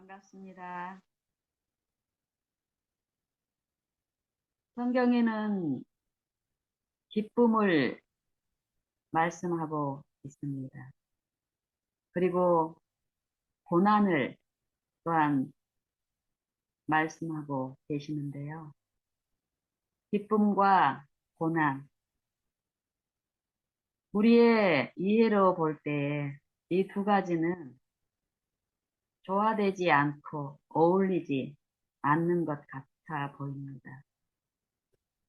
반갑습니다. 성경에는 기쁨을 말씀하고 있습니다. 그리고 고난을 또한 말씀하고 계시는데요. 기쁨과 고난, 우리의 이해로 볼 때 이 두 가지는 조화되지 않고 어울리지 않는 것 같아 보입니다.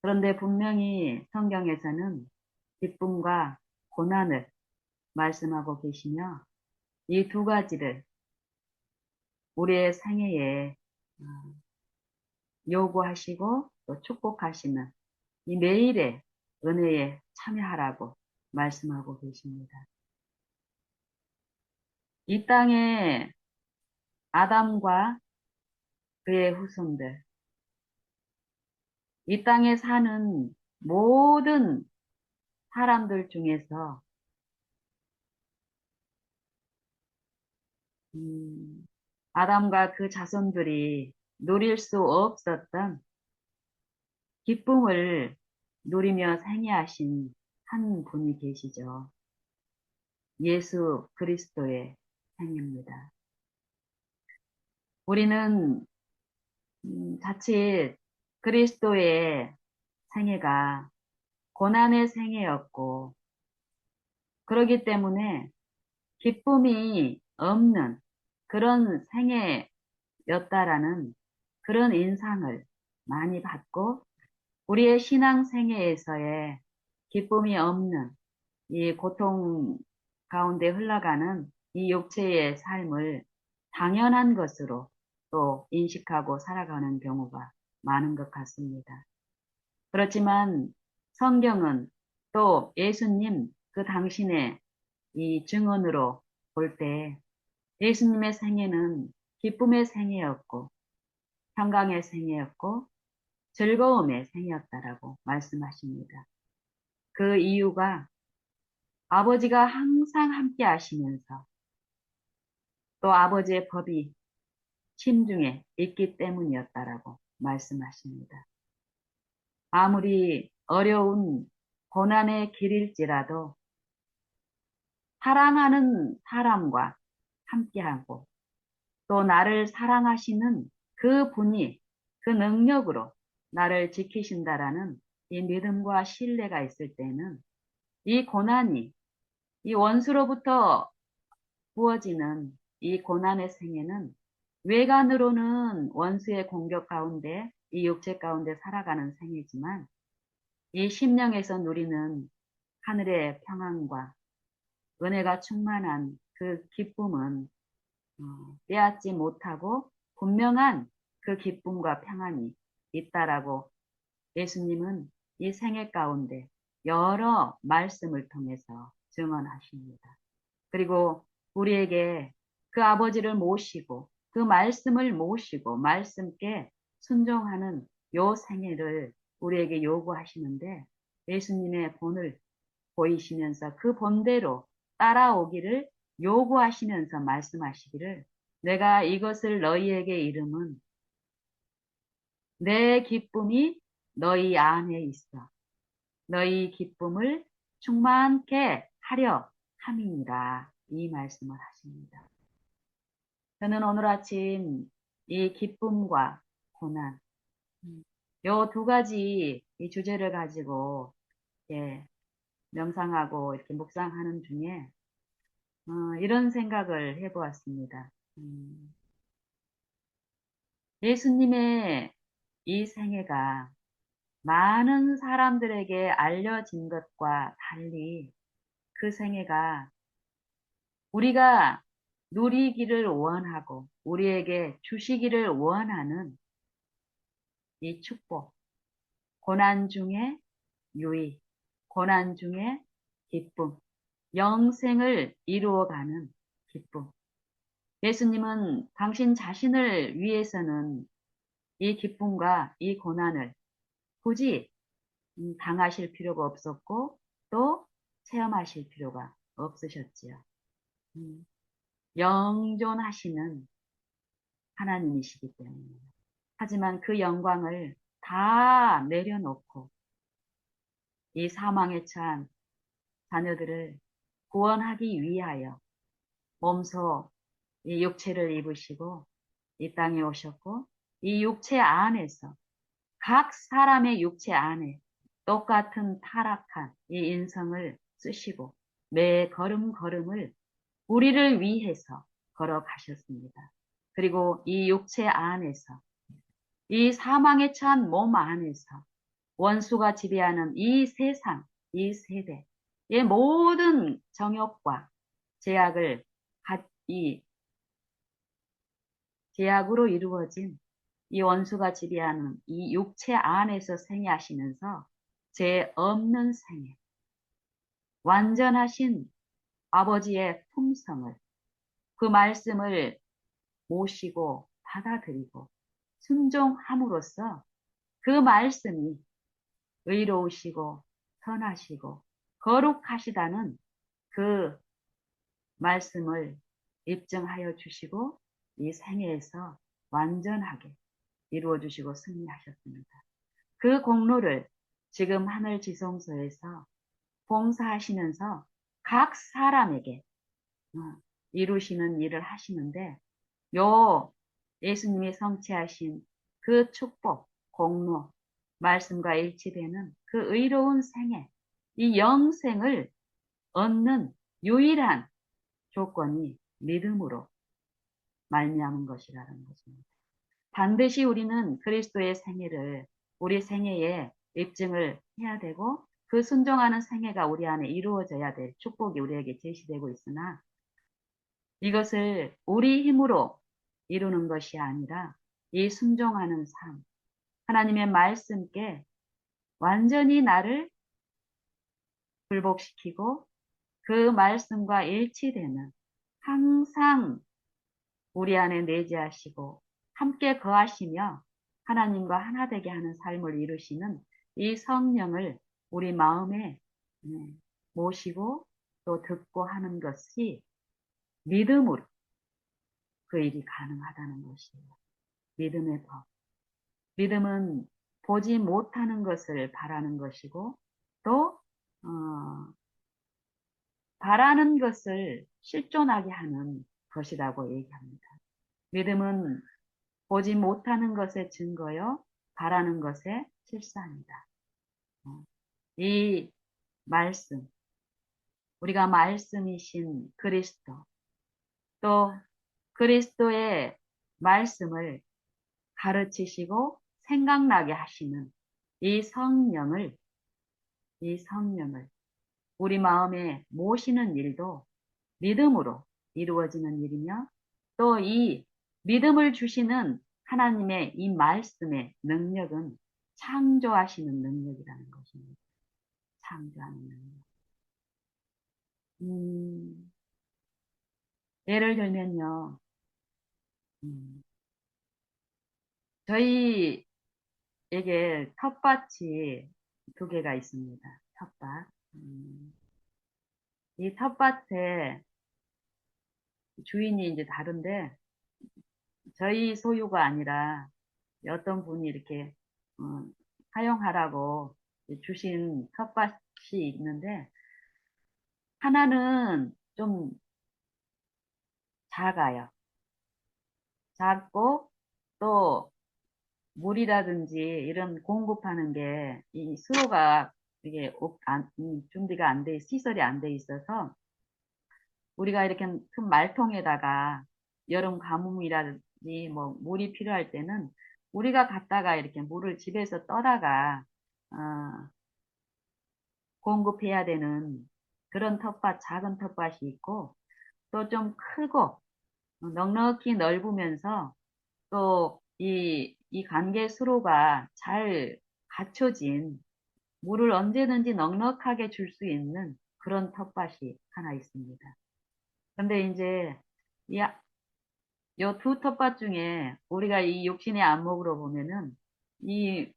그런데 분명히 성경에서는 기쁨과 고난을 말씀하고 계시며 이 두 가지를 우리의 생애에 어, 요구하시고 또 축복하시는 이 매일의 은혜에 참여하라고 말씀하고 계십니다. 이 땅에 아담과 그의 후손들, 이 땅에 사는 모든 사람들 중에서 아담과 그 자손들이 누릴 수 없었던 기쁨을 누리며 생애하신 한 분이 계시죠. 예수 그리스도의 생입니다. 우리는 자칫 그리스도의 생애가 고난의 생애였고 그러기 때문에 기쁨이 없는 그런 생애였다라는 그런 인상을 많이 받고 우리의 신앙 생애에서의 기쁨이 없는 이 고통 가운데 흘러가는 이 육체의 삶을 당연한 것으로 또 인식하고 살아가는 경우가 많은 것 같습니다. 그렇지만 성경은 또 예수님 그 당신의 이 증언으로 볼 때 예수님의 생애는 기쁨의 생애였고 평강의 생애였고 즐거움의 생애였다라고 말씀하십니다. 그 이유가 아버지가 항상 함께 하시면서 또 아버지의 법이 심중에 있기 때문이었다라고 말씀하십니다. 아무리 어려운 고난의 길일지라도 사랑하는 사람과 함께하고 또 나를 사랑하시는 그 분이 그 능력으로 나를 지키신다라는 이 믿음과 신뢰가 있을 때는 이 고난이 이 원수로부터 부어지는 이 고난의 생애는 외관으로는 원수의 공격 가운데 이 육체 가운데 살아가는 생이지만 이 심령에서 누리는 하늘의 평안과 은혜가 충만한 그 기쁨은 빼앗지 못하고 분명한 그 기쁨과 평안이 있다라고 예수님은 이 생애 가운데 여러 말씀을 통해서 증언하십니다. 그리고 우리에게 그 아버지를 모시고 그 말씀을 모시고 말씀께 순종하는 요 생애를 우리에게 요구하시는데 예수님의 본을 보이시면서 그 본대로 따라오기를 요구하시면서 말씀하시기를 내가 이것을 너희에게 이름은 내 기쁨이 너희 안에 있어 너희 기쁨을 충만케 하려 함이니라 이 말씀을 하십니다. 저는 오늘 아침 이 기쁨과 고난 요 두 가지 이 주제를 가지고 예, 명상하고 이렇게 묵상하는 중에 이런 생각을 해보았습니다. 예수님의 이 생애가 많은 사람들에게 알려진 것과 달리 그 생애가 우리가 누리기를 원하고 우리에게 주시기를 원하는 이 축복, 고난 중에 유익, 고난 중에 기쁨, 영생을 이루어가는 기쁨. 예수님은 당신 자신을 위해서는 이 기쁨과 이 고난을 굳이 당하실 필요가 없었고 또 체험하실 필요가 없으셨지요. 음, 영존하시는 하나님이시기 때문에. 하지만 그 영광을 다 내려놓고 이 사망에 처한 자녀들을 구원하기 위하여 몸소 이 육체를 입으시고 이 땅에 오셨고 이 육체 안에서 각 사람의 육체 안에 똑같은 타락한 이 인성을 쓰시고 매 걸음걸음을 우리를 위해서 걸어가셨습니다. 그리고 이 육체 안에서 이 사망에 처한 몸 안에서 원수가 지배하는 이 세상, 이 세대, 의 모든 정욕과 제약을 이 제약으로 이루어진 이 원수가 지배하는 이 육체 안에서 생애하시면서 죄 없는 생애, 완전하신 아버지의 품성을 그 말씀을 모시고 받아들이고 순종함으로써 그 말씀이 의로우시고 선하시고 거룩하시다는 그 말씀을 입증하여 주시고 이 생애에서 완전하게 이루어 주시고 승리하셨습니다. 그 공로를 지금 하늘지성소에서 봉사하시면서 각 사람에게 이루시는 일을 하시는데 요 예수님이 성취하신 그 축복, 공로, 말씀과 일치되는 그 의로운 생애, 이 영생을 얻는 유일한 조건이 믿음으로 말미암은 것이라는 것입니다. 반드시 우리는 그리스도의 생애를 우리 생애에 입증을 해야 되고 그 순종하는 생애가 우리 안에 이루어져야 될 축복이 우리에게 제시되고 있으나 이것을 우리 힘으로 이루는 것이 아니라 이 순종하는 삶, 하나님의 말씀께 완전히 나를 굴복시키고 그 말씀과 일치되는 항상 우리 안에 내재하시고 함께 거하시며 하나님과 하나 되게 하는 삶을 이루시는 이 성령을 우리 마음에 모시고 또 듣고 하는 것이 믿음으로 그 일이 가능하다는 것이에요. 믿음의 법. 믿음은 보지 못하는 것을 바라는 것이고 또 바라는 것을 실존하게 하는 것이라고 얘기합니다. 믿음은 보지 못하는 것의 증거요, 바라는 것의 실상이다. 이 말씀, 우리가 말씀이신 그리스도, 또 그리스도의 말씀을 가르치시고 생각나게 하시는 이 성령을 우리 마음에 모시는 일도 믿음으로 이루어지는 일이며 또 이 믿음을 주시는 하나님의 이 말씀의 능력은 창조하시는 능력이라는 것입니다. 창조하는 능력. 예를 들면요. 저희에게 텃밭이 두 개가 있습니다. 텃밭. 이 텃밭에 주인이 이제 다른데 저희 소유가 아니라 어떤 분이 이렇게 사용하라고 주신 텃밭이 있는데 하나는 좀 작아요. 작고 또 물이라든지 이런 공급하는 게 이 수로가 이게 준비가 안 돼, 시설이 안 돼 있어서 우리가 이렇게 큰 말통에다가 여름 가뭄이라든지 뭐 물이 필요할 때는 우리가 갔다가 이렇게 물을 집에서 떠다가 공급해야 되는 그런 텃밭, 작은 텃밭이 있고 또 좀 크고 넉넉히 넓으면서 또 이 관계 수로가 잘 갖춰진 물을 언제든지 넉넉하게 줄 수 있는 그런 텃밭이 하나 있습니다. 근데 이제 요 두 텃밭 중에 우리가 이 육신의 안목으로 보면은 이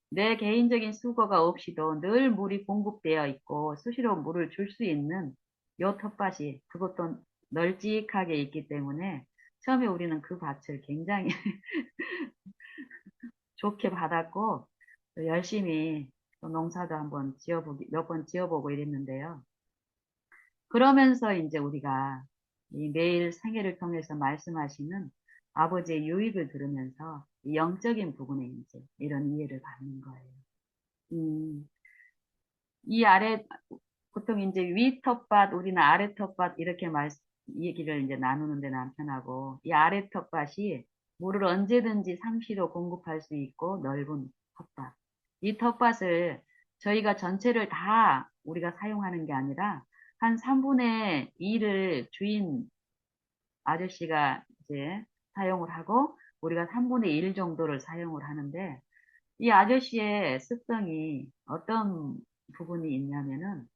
내 개인적인 수고가 없이도 늘 물이 공급되어 있고 수시로 물을 줄 수 있는 요 텃밭이 그것도 널찍하게 있기 때문에 처음에 우리는 그 밭을 굉장히 좋게 받았고, 또 열심히 또 농사도 한번 몇 번 지어보고 이랬는데요. 그러면서 이제 우리가 이 매일 생애를 통해서 말씀하시는 아버지의 유익을 들으면서 이 영적인 부분에 이제 이런 이해를 받는 거예요. 음, 이 아래, 보통 이제 위 텃밭, 우리는 아래 텃밭 이렇게 얘기를 이제 나누는데 남편하고 이 아래 텃밭이 물을 언제든지 상시로 공급할 수 있고 넓은 텃밭. 이 텃밭을 저희가 전체를 다 우리가 사용하는 게 아니라 한 3분의 2를 주인 아저씨가 이제 사용을 하고 우리가 3분의 1 정도를 사용을 하는데 이 아저씨의 습성이 어떤 부분이 있냐면은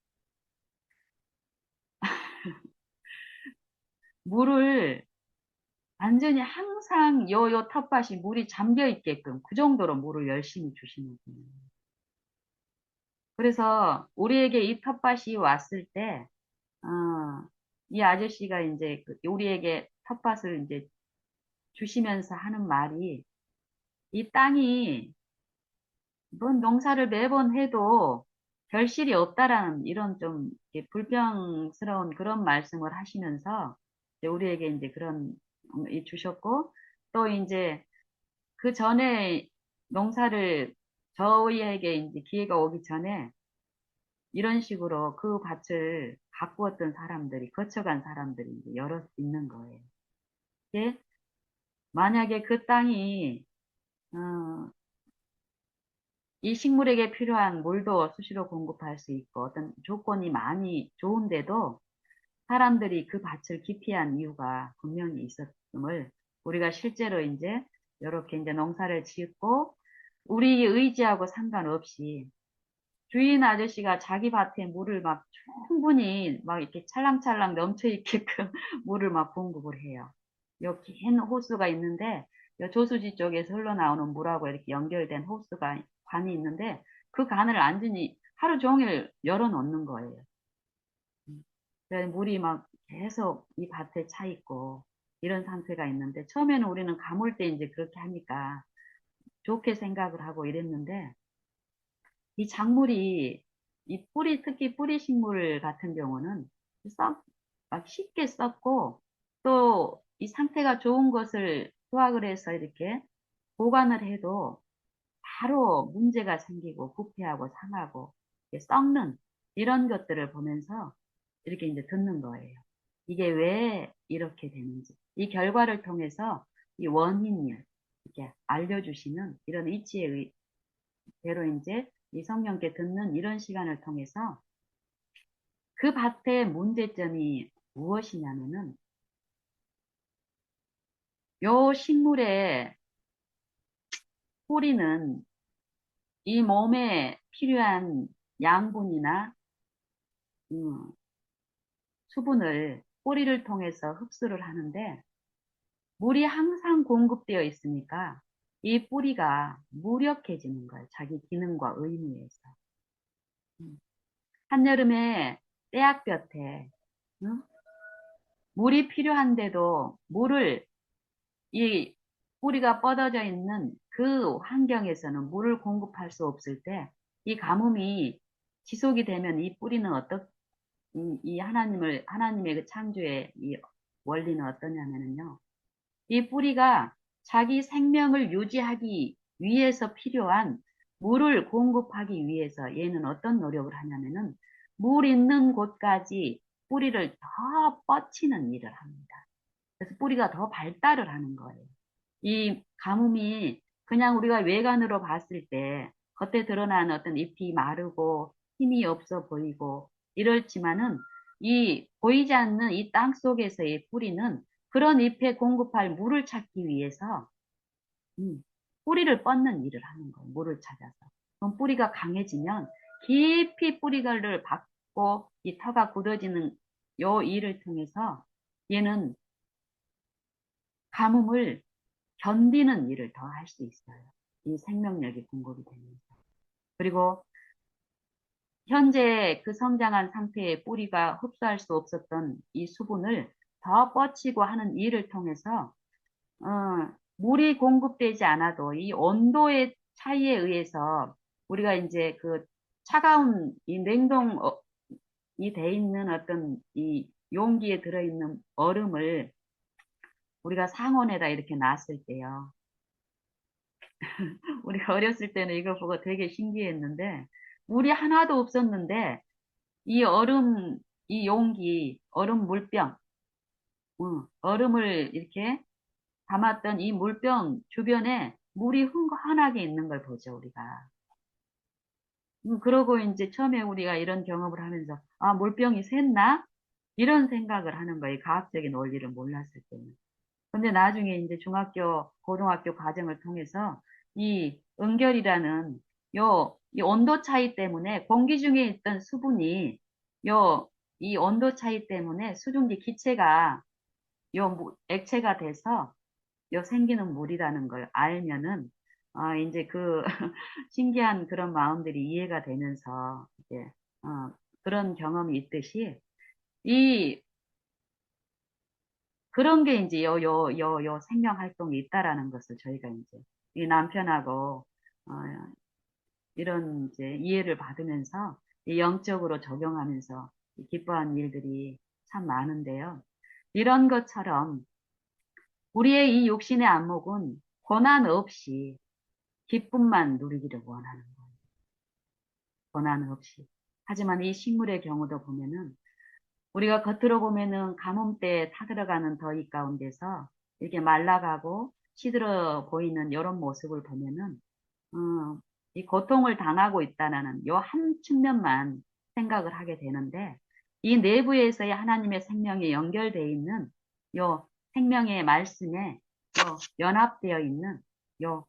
물을 완전히 항상 요 텃밭이 물이 잠겨 있게끔 그 정도로 물을 열심히 주시는 분이에요. 그래서 우리에게 이 텃밭이 왔을 때, 이 아저씨가 이제 우리에게 텃밭을 이제 주시면서 하는 말이 이 땅이 뭔 농사를 매번 해도 결실이 없다라는 이런 좀 이렇게 불평스러운 그런 말씀을 하시면서 이제 우리에게 이제 그런 주셨고 또 이제 그 전에 농사를 저희에게 이제 기회가 오기 전에 이런 식으로 그 밭을 가꾸었던 사람들이 거쳐간 사람들이 이제 여러 있는 거예요. 근데 만약에 그 땅이 어, 이 식물에게 필요한 물도 수시로 공급할 수 있고 어떤 조건이 많이 좋은데도 사람들이 그 밭을 기피한 이유가 분명히 있었음을 우리가 실제로 이제 이렇게 이제 농사를 짓고 우리 의지하고 상관없이 주인 아저씨가 자기 밭에 물을 막 충분히 막 이렇게 찰랑찰랑 넘쳐 있게끔 물을 막 공급을 해요. 여기 긴 호수가 있는데 요 조수지 쪽에서 흘러나오는 물하고 이렇게 연결된 호수가 관이 있는데 그 관을 완전히 하루 종일 열어 놓는 거예요. 그래서 물이 막 계속 이 밭에 차 있고 이런 상태가 있는데 처음에는 우리는 가물 때 이제 그렇게 하니까 좋게 생각을 하고 이랬는데 이 작물이 이 뿌리 특히 뿌리 식물 같은 경우는 막 쉽게 썩고 또 이 상태가 좋은 것을 수확을 해서 이렇게 보관을 해도 바로 문제가 생기고 부패하고 상하고 썩는 이런 것들을 보면서 이렇게 이제 듣는 거예요. 이게 왜 이렇게 되는지 이 결과를 통해서 이 원인을 이렇게 알려주시는 이런 이치에 대로 이제 이 성령께 듣는 이런 시간을 통해서 그 밭의 문제점이 무엇이냐면은 요 식물의 뿌리는 이 몸에 필요한 양분이나 음, 수분을 뿌리를 통해서 흡수를 하는데 물이 항상 공급되어 있으니까 이 뿌리가 무력해지는 거예요. 자기 기능과 의무에서. 음. 한여름에 떼약볕에 응? 물이 필요한데도 물을 이 뿌리가 뻗어져 있는 그 환경에서는 물을 공급할 수 없을 때 이 가뭄이 지속이 되면 이 뿌리는 이 하나님의 그 창조의 이 원리는 어떠냐면요. 이 뿌리가 자기 생명을 유지하기 위해서 필요한 물을 공급하기 위해서 얘는 어떤 노력을 하냐면은 물 있는 곳까지 뿌리를 더 뻗치는 일을 합니다. 그래서 뿌리가 더 발달을 하는 거예요. 이 가뭄이 그냥 우리가 외관으로 봤을 때 겉에 드러나는 어떤 잎이 마르고 힘이 없어 보이고 이렇지만은 이 보이지 않는 이 땅 속에서의 뿌리는 그런 잎에 공급할 물을 찾기 위해서 뿌리를 뻗는 일을 하는 거예요. 물을 찾아서. 그럼 뿌리가 강해지면 깊이 뿌리를 박고 이 터가 굳어지는 요 일을 통해서 얘는 가뭄을 견디는 일을 더 할 수 있어요. 이 생명력이 공급이 되면서. 그리고 현재 그 성장한 상태의 뿌리가 흡수할 수 없었던 이 수분을 더 뻗치고 하는 일을 통해서 물이 공급되지 않아도 이 온도의 차이에 의해서 우리가 이제 그 차가운 이 냉동이 돼 있는 어떤 이 용기에 들어있는 얼음을 우리가 상온에다 이렇게 놨을 때요. 우리가 어렸을 때는 이거 보고 되게 신기했는데, 물이 하나도 없었는데, 이 얼음, 이 용기, 얼음 물병, 얼음을 이렇게 담았던 이 물병 주변에 물이 흥건하게 있는 걸 보죠, 우리가. 그러고 이제 처음에 우리가 이런 경험을 하면서, 아, 물병이 샜나? 이런 생각을 하는 거예요. 과학적인 원리를 몰랐을 때는. 근데 나중에 이제 중학교, 고등학교 과정을 통해서 이 은결이라는 이 온도 차이 때문에 공기 중에 있던 수분이 요, 이 온도 차이 때문에 수증기 기체가 액체가 돼서 생기는 물이라는 걸 알면은, 이제 그 신기한 그런 마음들이 이해가 되면서 이제, 그런 경험이 있듯이 이 그런 게 이제 요 생명 활동이 있다라는 것을 저희가 이제 이 남편하고 어, 이런 이제 이해를 받으면서 이 영적으로 적용하면서 기뻐한 일들이 참 많은데요. 이런 것처럼 우리의 이 육신의 안목은 고난 없이 기쁨만 누리기를 원하는 거예요. 고난 없이. 하지만 이 식물의 경우도 보면은 우리가 겉으로 보면은 가뭄때에 타들어가는 더위 가운데서 이렇게 말라가고 시들어 보이는 이런 모습을 보면은, 이 고통을 당하고 있다는 요 한 측면만 생각을 하게 되는데, 이 내부에서의 하나님의 생명에 연결되어 있는 요 생명의 말씀에 연합되어 있는 요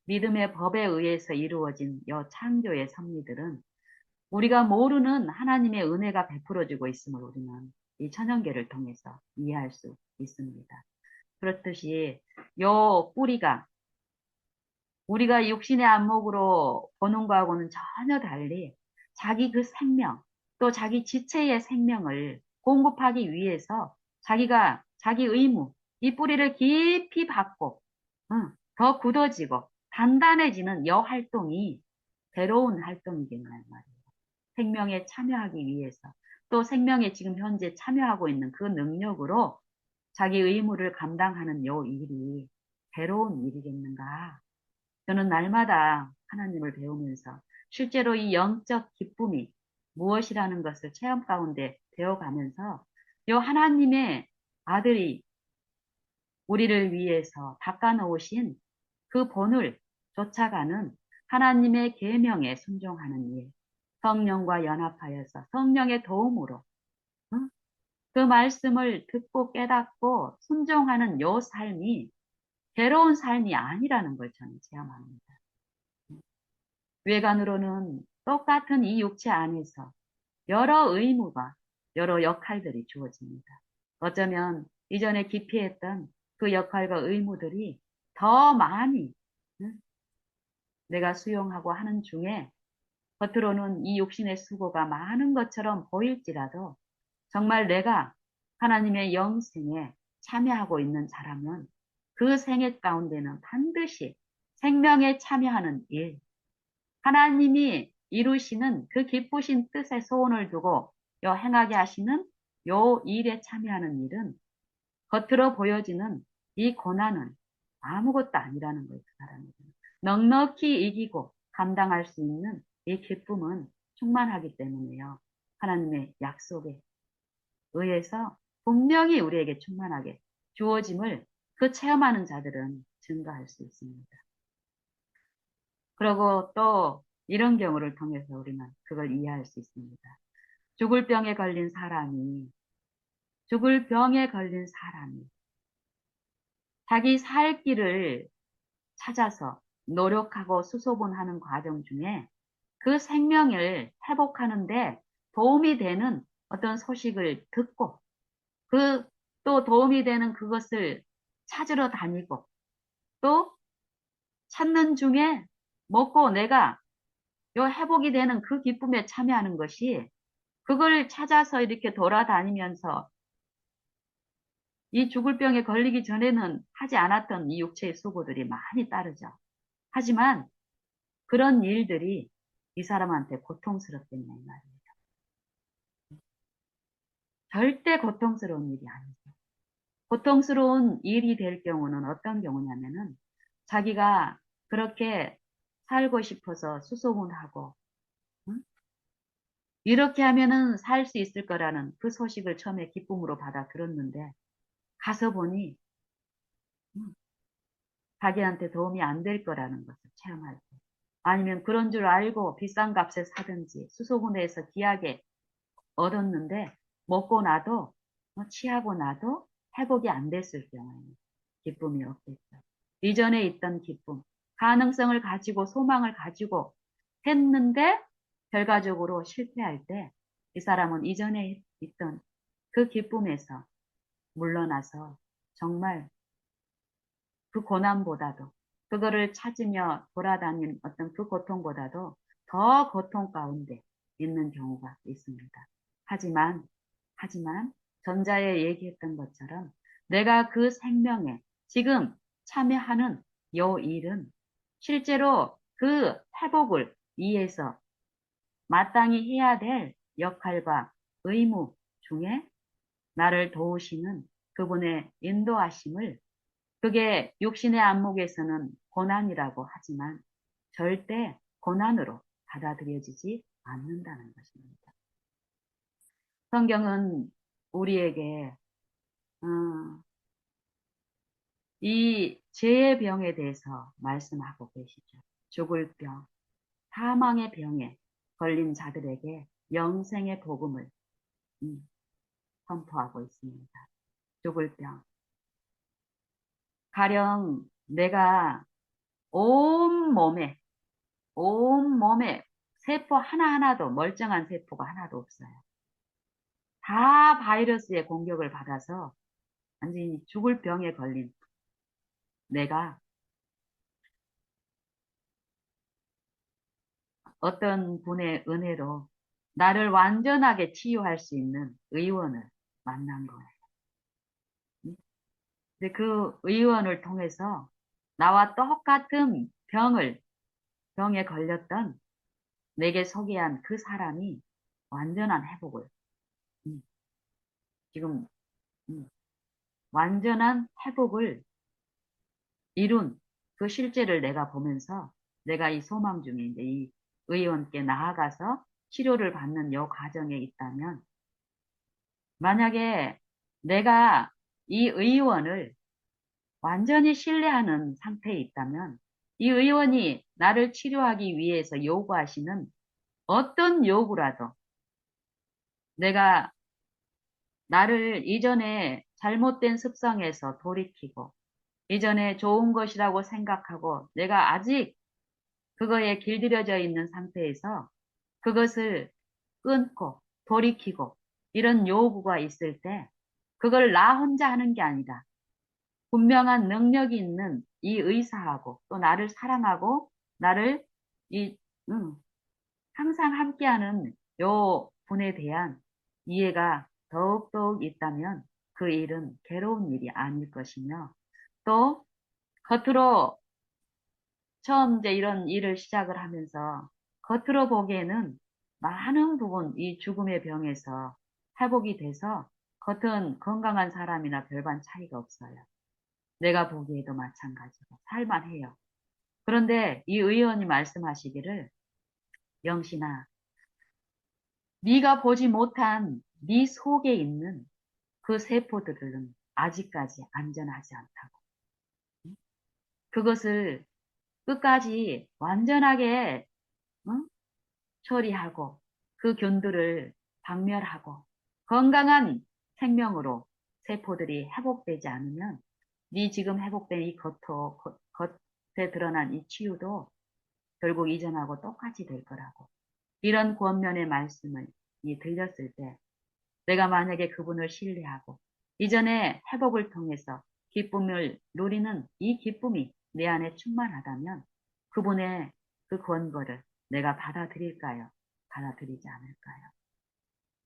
믿음의 법에 의해서 이루어진 요 창조의 섭리들은 우리가 모르는 하나님의 은혜가 베풀어지고 있음을 우리는 이 천연계를 통해서 이해할 수 있습니다. 그렇듯이 요 뿌리가 우리가 육신의 안목으로 보는 거하고는 전혀 달리 자기 그 생명, 또 자기 지체의 생명을 공급하기 위해서 자기가 자기 의무, 이 뿌리를 깊이 받고 더 굳어지고 단단해지는 여 활동이 괴로운 활동이긴 말이에요. 생명에 참여하기 위해서 또 생명에 지금 현재 참여하고 있는 그 능력으로 자기 의무를 감당하는 요 일이 괴로운 일이겠는가? 저는 날마다 하나님을 배우면서 실제로 이 영적 기쁨이 무엇이라는 것을 체험 가운데 배워가면서 요 하나님의 아들이 우리를 위해서 닦아놓으신 그 본을 쫓아가는 하나님의 계명에 순종하는 일, 성령과 연합하여서 성령의 도움으로 그 말씀을 듣고 깨닫고 순종하는 요 삶이 괴로운 삶이 아니라는 걸 저는 체험합니다. 외관으로는 똑같은 이 육체 안에서 여러 의무가, 여러 역할들이 주어집니다. 어쩌면 이전에 기피했던 그 역할과 의무들이 더 많이 내가 수용하고 하는 중에 겉으로는 이 육신의 수고가 많은 것처럼 보일지라도 정말 내가 하나님의 영생에 참여하고 있는 자라면 그 생애 가운데는 반드시 생명에 참여하는 일, 하나님이 이루시는 그 기쁘신 뜻의 소원을 두고 행하게 하시는 요 일에 참여하는 일은 겉으로 보여지는 이 고난은 아무것도 아니라는 거예요, 그 사람에게. 넉넉히 이기고 감당할 수 있는 이 기쁨은 충만하기 때문에요. 하나님의 약속에 의해서 분명히 우리에게 충만하게 주어짐을 그 체험하는 자들은 증거할 수 있습니다. 그리고 또 이런 경우를 통해서 우리는 그걸 이해할 수 있습니다. 죽을 병에 걸린 사람이, 죽을 병에 걸린 사람이 자기 살 길을 찾아서 노력하고 수소문하는 과정 중에 그 생명을 회복하는데 도움이 되는 어떤 소식을 듣고 그 또 도움이 되는 그것을 찾으러 다니고 또 찾는 중에 먹고 내가 회복이 되는 그 기쁨에 참여하는 것이 그걸 찾아서 이렇게 돌아다니면서 이 죽을 병에 걸리기 전에는 하지 않았던 이 육체의 수고들이 많이 따르죠. 하지만 그런 일들이 이 사람한테 고통스럽겠네, 이 말이에요. 절대 고통스러운 일이 아니죠. 고통스러운 일이 될 경우는 어떤 경우냐면은 자기가 그렇게 살고 싶어서 수소문 하고, 응? 이렇게 하면은 살 수 있을 거라는 그 소식을 처음에 기쁨으로 받아 들었는데 가서 보니 응, 자기한테 도움이 안 될 거라는 것을 체험할 때, 아니면 그런 줄 알고 비싼 값에 사든지 수소문해서 귀하게 얻었는데 먹고 나도 취하고 나도 회복이 안 됐을 경우에는 기쁨이 없겠죠. 이전에 있던 기쁨, 가능성을 가지고 소망을 가지고 했는데 결과적으로 실패할 때 이 사람은 이전에 있던 그 기쁨에서 물러나서 정말 그 고난보다도 그거를 찾으며 돌아다닌 어떤 그 고통보다도 더 고통 가운데 있는 경우가 있습니다. 하지만 전자에 얘기했던 것처럼 내가 그 생명에 지금 참여하는 요 일은 실제로 그 회복을 위해서 마땅히 해야 될 역할과 의무 중에 나를 도우시는 그분의 인도하심을, 그게 육신의 안목에서는 고난이라고 하지만 절대 고난으로 받아들여지지 않는다는 것입니다. 성경은 우리에게 어, 이 죄의 병에 대해서 말씀하고 계시죠. 죽을 병, 사망의 병에 걸린 자들에게 영생의 복음을 음, 선포하고 있습니다. 죽을 병. 가령 내가 온 몸에 온몸에 세포 하나하나도 멀쩡한 세포가 하나도 없어요. 다 바이러스의 공격을 받아서 완전히 죽을 병에 걸린 내가 어떤 분의 은혜로 나를 완전하게 치유할 수 있는 의원을 만난 거예요. 근데 그 의원을 통해서 나와 똑같은 병에 걸렸던 내게 소개한 그 사람이 완전한 회복을, 음, 지금, 음, 완전한 회복을 이룬 그 실제를 내가 보면서 내가 이 소망 중에 이제 이 의원께 나아가서 치료를 받는 요 과정에 있다면, 만약에 내가 이 의원을 완전히 신뢰하는 상태에 있다면 이 의원이 나를 치료하기 위해서 요구하시는 어떤 요구라도 내가 나를 이전에 잘못된 습성에서 돌이키고 이전에 좋은 것이라고 생각하고 내가 아직 그거에 길들여져 있는 상태에서 그것을 끊고 돌이키고 이런 요구가 있을 때 그걸 나 혼자 하는 게 아니라 분명한 능력이 있는 이 의사하고 또 나를 사랑하고 나를 이 음, 항상 함께하는 요 분에 대한 이해가 더욱더욱 있다면 그 일은 괴로운 일이 아닐 것이며, 또 겉으로 처음 이제 이런 일을 시작을 하면서 겉으로 보기에는 많은 부분 이 죽음의 병에서 회복이 돼서 겉은 건강한 사람이나 별반 차이가 없어요. 내가 보기에도 마찬가지고 살만해요. 그런데 이 의원이 말씀하시기를, 영신아, 네가 보지 못한 네 속에 있는 그 세포들은 아직까지 안전하지 않다고. 그것을 끝까지 완전하게 처리하고 그 균들을 박멸하고 건강한 생명으로 세포들이 회복되지 않으면 네 지금 회복된 이 겉에 드러난 이 치유도 결국 이전하고 똑같이 될 거라고. 이런 권면의 말씀을 들렸을 때 내가 만약에 그분을 신뢰하고 이전에 회복을 통해서 기쁨을 누리는 이 기쁨이 내 안에 충만하다면 그분의 그 권고를 내가 받아들일까요? 받아들이지 않을까요?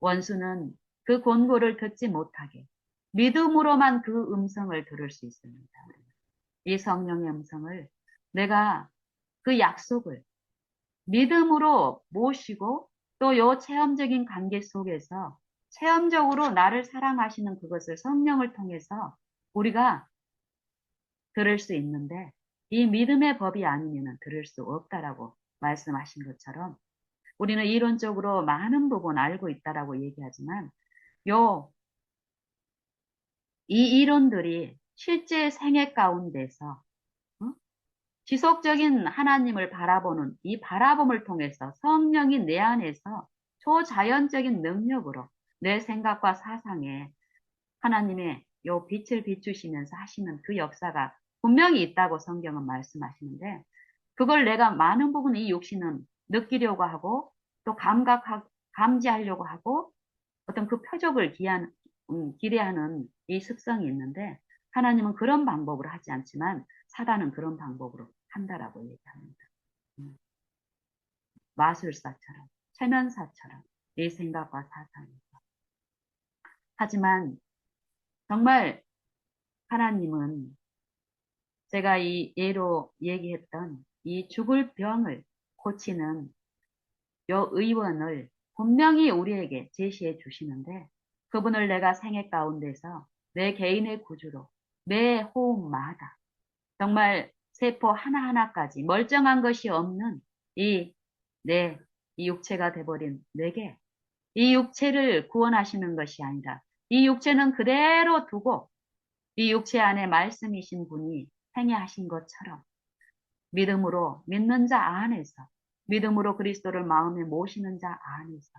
원수는 그 권고를 듣지 못하게 믿음으로만 그 음성을 들을 수 있습니다. 이 성령의 음성을 내가 그 약속을 믿음으로 모시고 또 요 체험적인 관계 속에서 체험적으로 나를 사랑하시는 그것을 성령을 통해서 우리가 들을 수 있는데 이 믿음의 법이 아니면 들을 수 없다라고 말씀하신 것처럼 우리는 이론적으로 많은 부분 알고 있다라고 얘기하지만 요 이 이론들이 실제 생애 가운데서 어? 지속적인 하나님을 바라보는 이 바라봄을 통해서 성령이 내 안에서 초자연적인 능력으로 내 생각과 사상에 하나님의 요 빛을 비추시면서 하시는 그 역사가 분명히 있다고 성경은 말씀하시는데 그걸 내가 많은 부분 이 육신은 느끼려고 하고 또 감지하려고 하고 어떤 그 표적을 기대하는 이 습성이 있는데 하나님은 그런 방법으로 하지 않지만 사단은 그런 방법으로 한다라고 얘기합니다. 음, 마술사처럼, 최면사처럼 이 생각과 사상이. 하지만 정말 하나님은 제가 이 예로 얘기했던 이 죽을 병을 고치는 요 의원을 분명히 우리에게 제시해 주시는데 그분을 내가 생애 가운데서 내 개인의 구주로 매 호흡마다 정말 세포 하나하나까지 멀쩡한 것이 없는 이 이 육체가 돼버린 내게 이 육체를 구원하시는 것이 아니라 이 육체는 그대로 두고 이 육체 안에 말씀이신 분이 행해하신 것처럼 믿음으로 믿는 자 안에서 믿음으로 그리스도를 마음에 모시는 자 안에서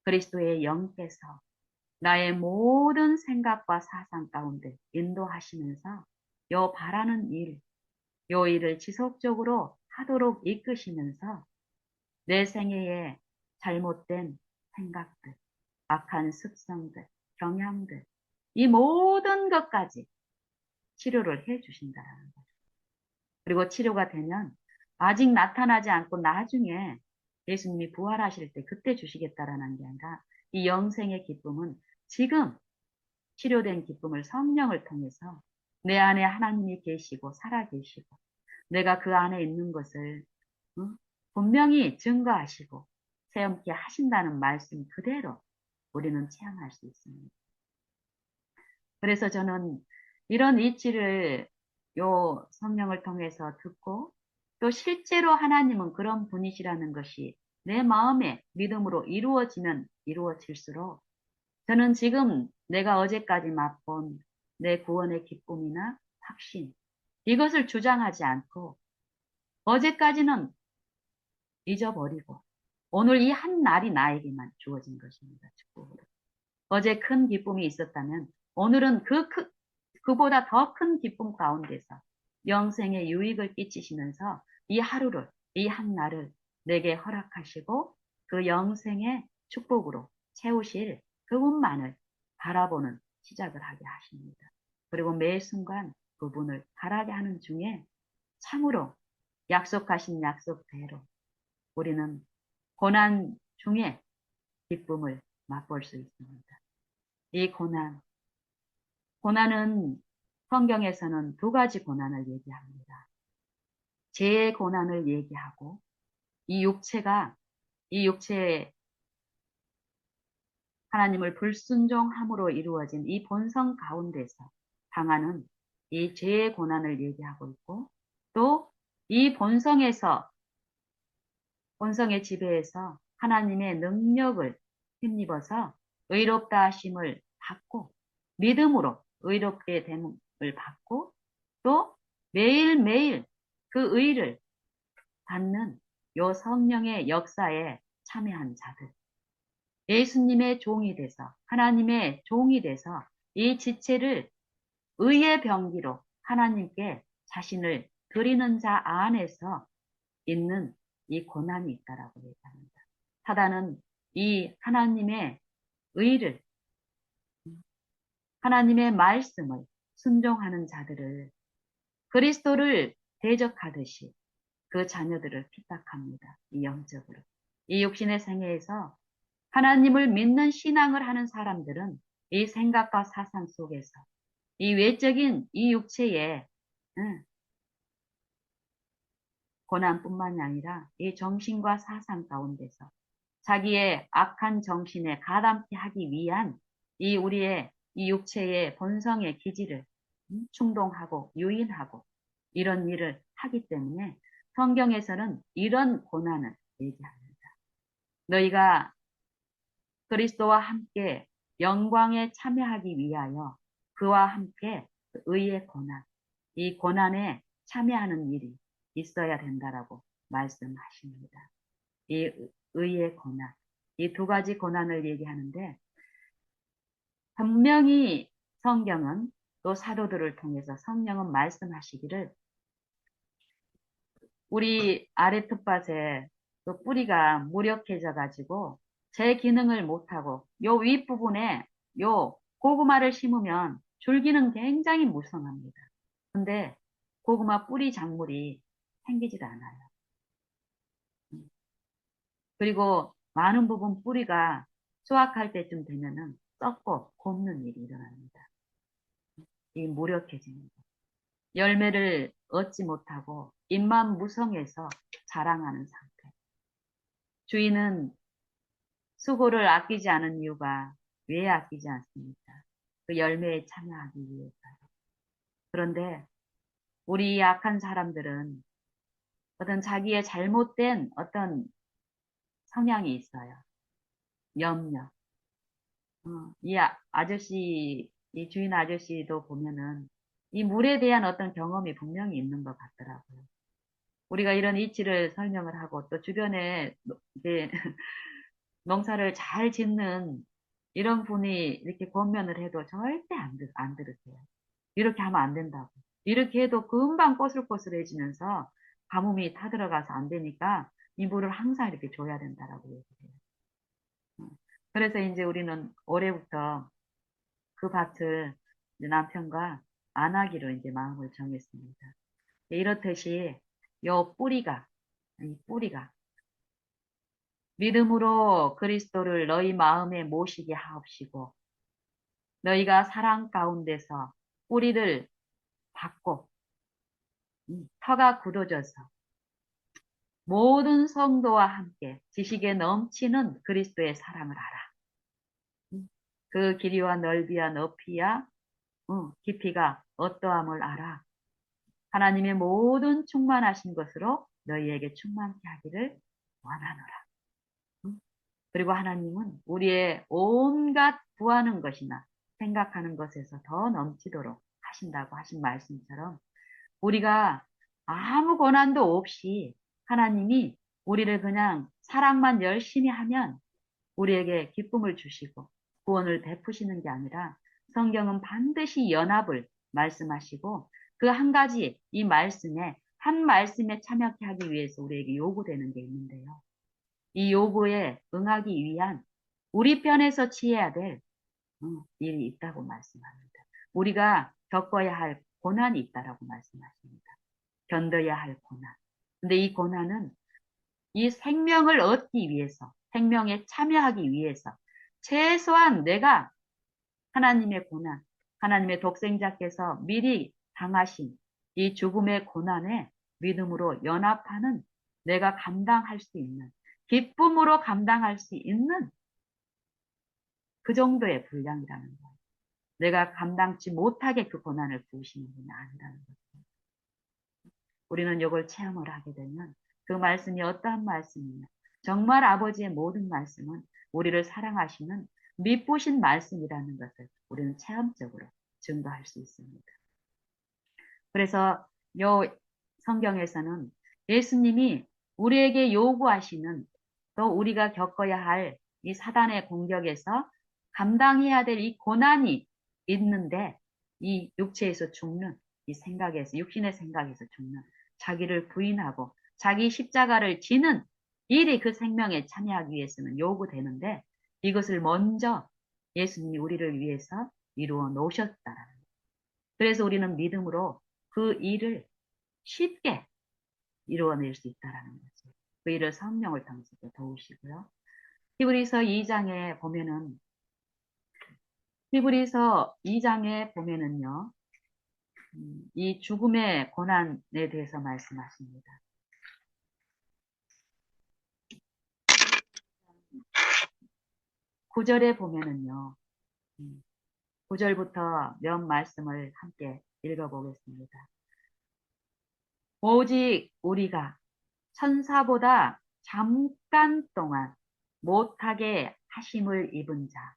그리스도의 영께서 나의 모든 생각과 사상 가운데 인도하시면서 요 바라는 요 일을 지속적으로 하도록 이끄시면서 내 생애에 잘못된 생각들, 악한 습성들, 경향들, 이 모든 것까지 치료를 해 주신다라는 거죠. 그리고 치료가 되면 아직 나타나지 않고 나중에 예수님이 부활하실 때 그때 주시겠다라는 게 아니라 이 영생의 기쁨은 지금 치료된 기쁨을 성령을 통해서 내 안에 하나님이 계시고 살아 계시고 내가 그 안에 있는 것을 분명히 증거하시고 체험케 하신다는 말씀 그대로 우리는 체험할 수 있습니다. 그래서 저는 이런 이치를 요 성령을 통해서 듣고 또 실제로 하나님은 그런 분이시라는 것이 내 마음에 믿음으로 이루어지면 이루어질수록 저는 지금 내가 어제까지 맛본 내 구원의 기쁨이나 확신 이것을 주장하지 않고 어제까지는 잊어버리고 오늘 이 한 날이 나에게만 주어진 것입니다. 축복으로. 어제 큰 기쁨이 있었다면 오늘은 그보다 더 큰 기쁨 가운데서 영생의 유익을 끼치시면서 이 하루를, 이 한 날을 내게 허락하시고 그 영생의 축복으로 채우실 그분만을 바라보는 시작을 하게 하십니다. 그리고 매 순간 그분을 바라게 하는 중에 참으로 약속하신 약속대로 우리는 고난 중에 기쁨을 맛볼 수 있습니다. 이 고난은 성경에서는 두 가지 고난을 얘기합니다. 죄의 고난을 얘기하고 이 육체의 하나님을 불순종함으로 이루어진 이 본성 가운데서 당하는 이 죄의 고난을 얘기하고 있고 또 이 본성의 지배에서 하나님의 능력을 힘입어서 의롭다 하심을 받고 믿음으로 의롭게 됨을 받고 또 매일매일 그 의를 받는 요 성령의 역사에 참여한 자들. 예수님의 종이 돼서 하나님의 종이 돼서 이 지체를 의의 병기로 하나님께 자신을 드리는 자 안에서 있는 이 고난이 있다라고 얘기합니다. 사단은 이 하나님의 의를 하나님의 말씀을 순종하는 자들을 그리스도를 대적하듯이 그 자녀들을 핍박합니다. 이 영적으로. 이 육신의 생애에서 하나님을 믿는 신앙을 하는 사람들은 이 생각과 사상 속에서 이 외적인 이 육체에 응, 고난뿐만이 아니라 이 정신과 사상 가운데서 자기의 악한 정신에 가담케 하기 위한 이 우리의 이 육체의 본성의 기질을 충동하고 유인하고 이런 일을 하기 때문에 성경에서는 이런 고난을 얘기합니다. 너희가 그리스도와 함께 영광에 참여하기 위하여 그와 함께 의의 고난, 이 고난에 참여하는 일이 있어야 된다라고 말씀하십니다. 이 의의 고난, 이 두 가지 고난을 얘기하는데 분명히 성경은 또 사도들을 통해서 성령은 말씀하시기를 우리 아래 텃밭에 그 뿌리가 무력해져 가지고 제 기능을 못하고 요 윗부분에 요 고구마를 심으면 줄기는 굉장히 무성합니다. 근데 고구마 뿌리 작물이 생기질 않아요. 그리고 많은 부분 뿌리가 수확할 때쯤 되면은 썩고 곱는 일이 일어납니다. 이 무력해집니다. 열매를 얻지 못하고 잎만 무성해서 자랑하는 상태. 주인은 수고를 아끼지 않은 이유가 왜 아끼지 않습니까? 그 열매에 참여하기 위해서요. 그런데 우리 약한 사람들은 어떤 자기의 잘못된 어떤 성향이 있어요. 염려. 이 아저씨, 이 주인 아저씨도 보면은 이 물에 대한 어떤 경험이 분명히 있는 것 같더라고요. 우리가 이런 이치를 설명을 하고 또 주변에 이제 농사를 잘 짓는 이런 분이 이렇게 권면을 해도 절대 안 들으세요. 이렇게 하면 안 된다고. 이렇게 해도 금방 꼬슬꼬슬해지면서 가뭄이 타들어가서 안 되니까 이 물을 항상 이렇게 줘야 된다라고 얘기해요. 그래서 이제 우리는 올해부터 그 밭을 이제 남편과 안 하기로 이제 마음을 정했습니다. 이렇듯이 요 뿌리가, 이 뿌리가 믿음으로 그리스도를 너희 마음에 모시게 하옵시고 너희가 사랑 가운데서 뿌리를 받고 터가 굳어져서 모든 성도와 함께 지식에 넘치는 그리스도의 사랑을 알아. 그 길이와 넓이와 높이야 깊이가 어떠함을 알아. 하나님의 모든 충만하신 것으로 너희에게 충만케 하기를 원하노라. 그리고 하나님은 우리의 온갖 구하는 것이나 생각하는 것에서 더 넘치도록 하신다고 하신 말씀처럼 우리가 아무 고난도 없이 하나님이 우리를 그냥 사랑만 열심히 하면 우리에게 기쁨을 주시고 구원을 베푸시는 게 아니라 성경은 반드시 연합을 말씀하시고 그 한 가지 이 말씀에 한 말씀에 참여하게 하기 위해서 우리에게 요구되는 게 있는데요. 이 요구에 응하기 위한 우리 편에서 취해야 될 일이 있다고 말씀합니다. 우리가 겪어야 할 고난이 있다라고 말씀하십니다. 견뎌야 할 고난. 근데 이 고난은 이 생명을 얻기 위해서, 생명에 참여하기 위해서 최소한 내가 하나님의 고난, 하나님의 독생자께서 미리 당하신 이 죽음의 고난에 믿음으로 연합하는 내가 감당할 수 있는, 기쁨으로 감당할 수 있는 그 정도의 분량이라는 거예요. 내가 감당치 못하게 그 고난을 부으시는 분이 아니라는 거죠. 우리는 이걸 체험을 하게 되면 그 말씀이 어떠한 말씀이냐. 정말 아버지의 모든 말씀은 우리를 사랑하시는 미쁘신 말씀이라는 것을 우리는 체험적으로 증거할 수 있습니다. 그래서 요 성경에서는 예수님이 우리에게 요구하시는 또 우리가 겪어야 할 이 사단의 공격에서 감당해야 될 이 고난이 있는데 이 육체에서 죽는 이 생각에서 육신의 생각에서 죽는 자기를 부인하고 자기 십자가를 지는 일이 그 생명에 참여하기 위해서는 요구되는데 이것을 먼저 예수님이 우리를 위해서 이루어 놓으셨다라는 거예요. 그래서 우리는 믿음으로 그 일을 쉽게 이루어낼 수 있다라는 거죠. 그 일을 성령을 통해서 도우시고요. 히브리서 2장에 보면은 히브리서 2장에 보면은요, 이 죽음의 고난에 대해서 말씀하십니다. 9절에 보면은요, 9절부터 몇 말씀을 함께 읽어보겠습니다. 오직 우리가 천사보다 잠깐 동안 못하게 하심을 입은 자,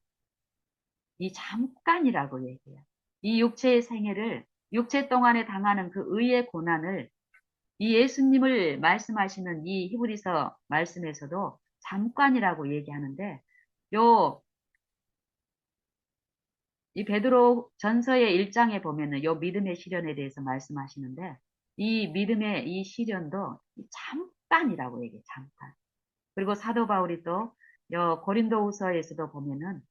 이 잠깐이라고 얘기해요. 이 육체의 생애를, 육체 동안에 당하는 그 의의 고난을 이 예수님을 말씀하시는 이 히브리서 말씀에서도 잠깐이라고 얘기하는데, 요, 이 베드로 전서의 1장에 보면은 요 믿음의 시련에 대해서 말씀하시는데, 이 믿음의 이 시련도 잠깐이라고 얘기해요, 잠깐. 그리고 사도 바울이 또, 요 고린도후서에서도 보면은,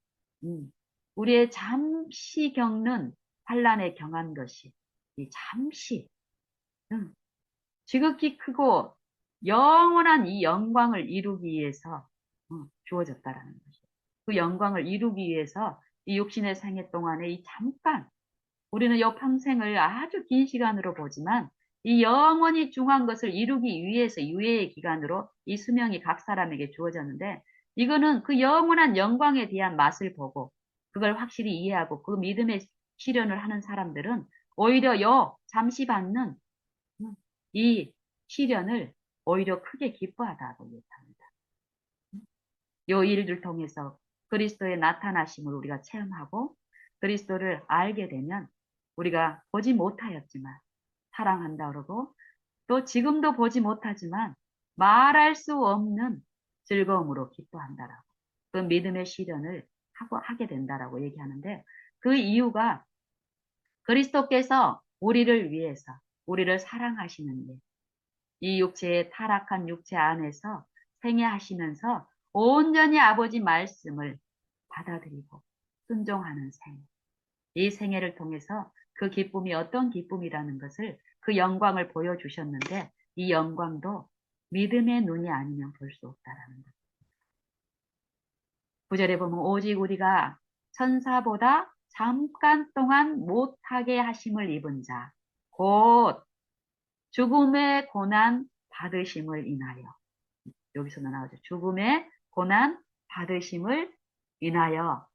우리의 잠시 겪는 환란에 경한 것이, 이 잠시, 음, 지극히 크고 영원한 이 영광을 이루기 위해서 주어졌다라는 것이죠. 그 영광을 이루기 위해서 이 육신의 생애 동안에 이 잠깐, 우리는 이 평생을 아주 긴 시간으로 보지만 이 영원히 중요한 것을 이루기 위해서 유예의 기간으로 이 수명이 각 사람에게 주어졌는데, 이거는 그 영원한 영광에 대한 맛을 보고 그걸 확실히 이해하고 그 믿음의 실현을 하는 사람들은 오히려 잠시 받는 이 시련을 오히려 크게 기뻐하다고 얘기합니다. 요 일을 통해서 그리스도의 나타나심을 우리가 체험하고 그리스도를 알게 되면 우리가 보지 못하였지만 사랑한다 그러고, 또 지금도 보지 못하지만 말할 수 없는 즐거움으로 기뻐한다라고, 그 믿음의 시련을 하게 된다라고 얘기하는데, 그 이유가 그리스도께서 우리를 위해서 우리를 사랑하시는 일, 이 육체의 타락한 육체 안에서 생애하시면서 온전히 아버지 말씀을 받아들이고 순종하는 생애. 이 생애를 통해서 그 기쁨이 어떤 기쁨이라는 것을, 그 영광을 보여주셨는데, 이 영광도 믿음의 눈이 아니면 볼 수 없다라는 것. 9절에 보면 오직 우리가 천사보다 잠깐 동안 못하게 하심을 입은 자, 곧 죽음의 고난 받으심을 인하여, 여기서도 나오죠. 죽음의 고난 받으심을 인하여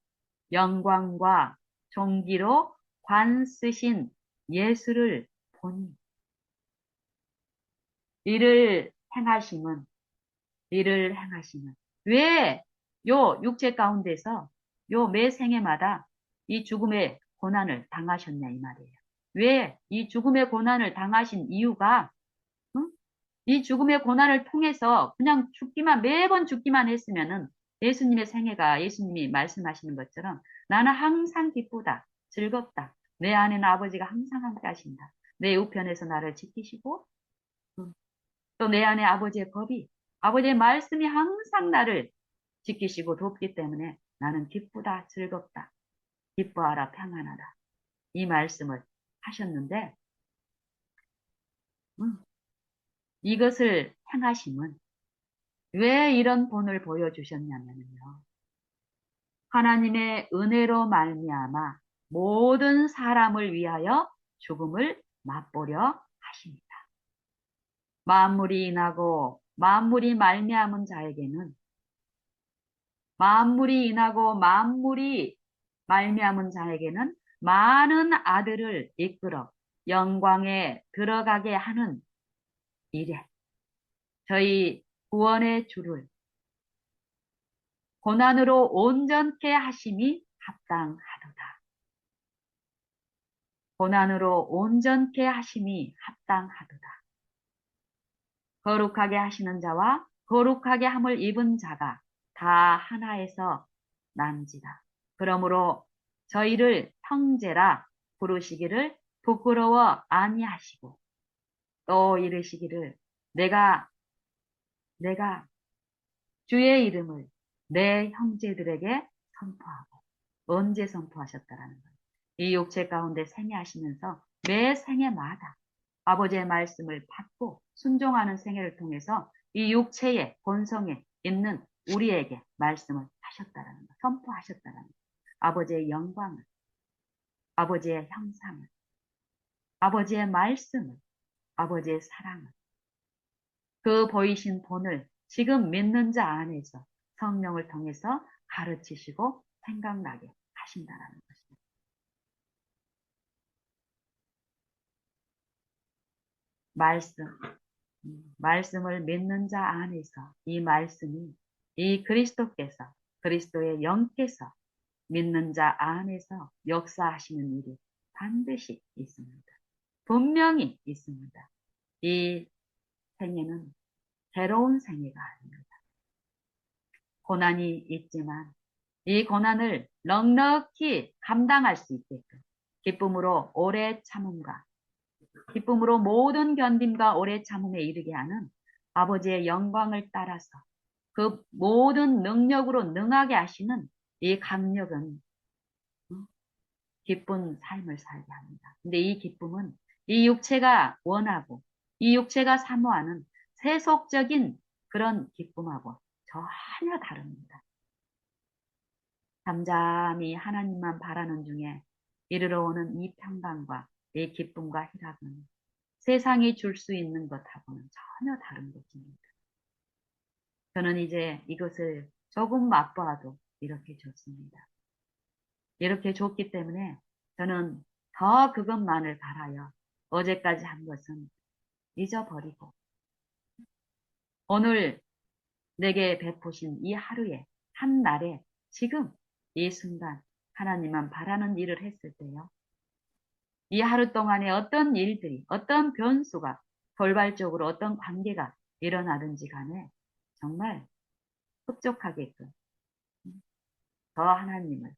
영광과 존귀로 관 쓰신 예수를 보니, 이를 행하심은, 이를 행하심은, 왜 요 육체 가운데서 요 매 생애마다 이 죽음의 고난을 당하셨냐 이 말이에요. 왜 이 죽음의 고난을 당하신 이유가, 응? 이 죽음의 고난을 통해서 그냥 매번 죽기만 했으면은 예수님의 생애가, 예수님이 말씀하시는 것처럼 나는 항상 기쁘다, 즐겁다. 내 안에는 아버지가 항상 함께 하신다. 내 우편에서 나를 지키시고, 또 내 안에 아버지의 법이, 아버지의 말씀이 항상 나를 지키시고 돕기 때문에 나는 기쁘다, 즐겁다, 기뻐하라, 평안하라. 이 말씀을 하셨는데, 이것을 행하심은 왜 이런 본을 보여주셨냐면요, 하나님의 은혜로 말미암아 모든 사람을 위하여 죽음을 맛보려 하십니다. 만물이 인하고 만물이 말미암은 자에게는, 만물이 인하고 만물이 말미암은 자에게는 많은 아들을 이끌어 영광에 들어가게 하는 일에 저희 구원의 주를 고난으로 온전케 하심이 합당하도다. 고난으로 온전케 하심이 합당하도다. 거룩하게 하시는 자와 거룩하게 함을 입은 자가 다 하나에서 난지다. 그러므로 저희를 형제라 부르시기를 부끄러워 아니하시고, 또 이르시기를 내가 주의 이름을 내 형제들에게 선포하고. 언제 선포하셨다라는 거예요. 이 육체 가운데 생애하시면서 매 생애마다 아버지의 말씀을 받고 순종하는 생애를 통해서 이 육체의 본성에 있는 우리에게 말씀을 하셨다라는 거, 선포하셨다라는 거. 아버지의 영광을, 아버지의 형상을, 아버지의 말씀을, 아버지의 사랑을, 그 보이신 본을 지금 믿는 자 안에서 성령을 통해서 가르치시고 생각나게 하신다는 것입니다. 말씀, 말씀을 믿는 자 안에서 이 말씀이 이 그리스도께서 그리스도의 영께서 믿는 자 안에서 역사하시는 일이 반드시 있습니다. 분명히 있습니다. 이 생애는 괴로운 생애가 아닙니다. 고난이 있지만 이 고난을 넉넉히 감당할 수 있게끔 기쁨으로 오래 참음과 기쁨으로 모든 견딤과 오래 참음에 이르게 하는 아버지의 영광을 따라서 그 모든 능력으로 능하게 하시는 이 강력은 기쁜 삶을 살게 합니다. 근데 이 기쁨은 이 육체가 원하고 이 육체가 사모하는 세속적인 그런 기쁨하고 전혀 다릅니다. 잠잠히 하나님만 바라는 중에 이르러 오는 이 평강과 이 기쁨과 희락은 세상이 줄 수 있는 것하고는 전혀 다른 것입니다. 저는 이제 이것을 조금 맛보아도 이렇게 좋습니다. 이렇게 좋기 때문에 저는 더 그것만을 바라여 어제까지 한 것은 잊어버리고 오늘 내게 베푸신 이 하루에 한 날에 지금 이 순간 하나님만 바라는 일을 했을 때요. 이 하루 동안에 어떤 일들이 어떤 변수가 돌발적으로 어떤 관계가 일어나든지 간에 정말 흡족하게끔 더 하나님을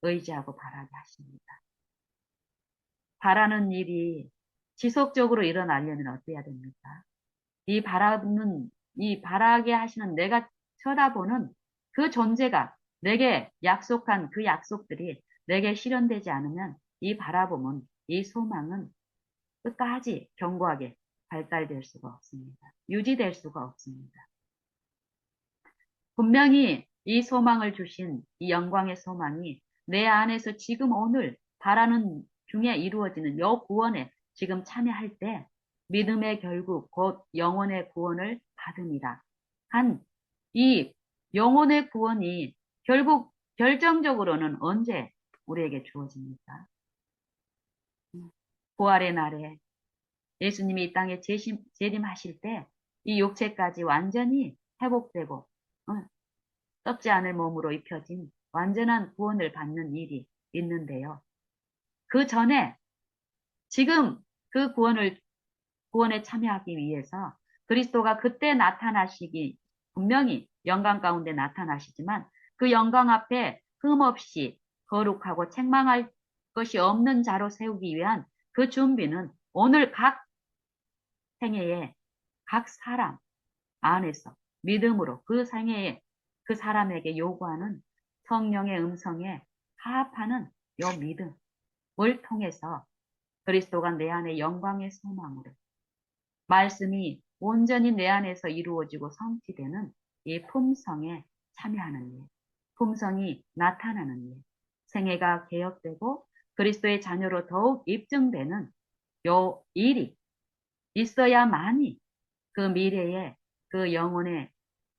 의지하고 바라게 하십니다. 바라는 일이 지속적으로 일어나려면 어때야 됩니까? 이 바라게 하시는 내가 쳐다보는 그 존재가 내게 약속한 그 약속들이 내게 실현되지 않으면 이 바라봄은, 이 소망은 끝까지 견고하게 발달될 수가 없습니다. 유지될 수가 없습니다. 분명히 이 소망을 주신 이 영광의 소망이 내 안에서 지금 오늘 바라는 중에 이루어지는 요 구원에 지금 참여할 때 믿음의 결국 곧 영혼의 구원을 받으니라 한 이 영혼의 구원이 결국 결정적으로는 언제 우리에게 주어집니까? 부활의 날에 예수님이 이 땅에 재림하실 때 이 육체까지 완전히 회복되고 썩지 않을 몸으로 입혀진 완전한 구원을 받는 일이 있는데요. 그 전에 지금 그 구원에 참여하기 위해서 그리스도가 그때 나타나시기 분명히 영광 가운데 나타나시지만 그 영광 앞에 흠없이 거룩하고 책망할 것이 없는 자로 세우기 위한 그 준비는 오늘 각 생애에 각 사람 안에서 믿음으로 그 생애에 그 사람에게 요구하는 성령의 음성에 합하는 요 믿음을 통해서 그리스도가 내 안에 영광의 소망으로 말씀이 온전히 내 안에서 이루어지고 성취되는 이 품성에 참여하는 일, 품성이 나타나는 일, 생애가 개혁되고 그리스도의 자녀로 더욱 입증되는 요 일이 있어야만이 그 미래에 그 영혼의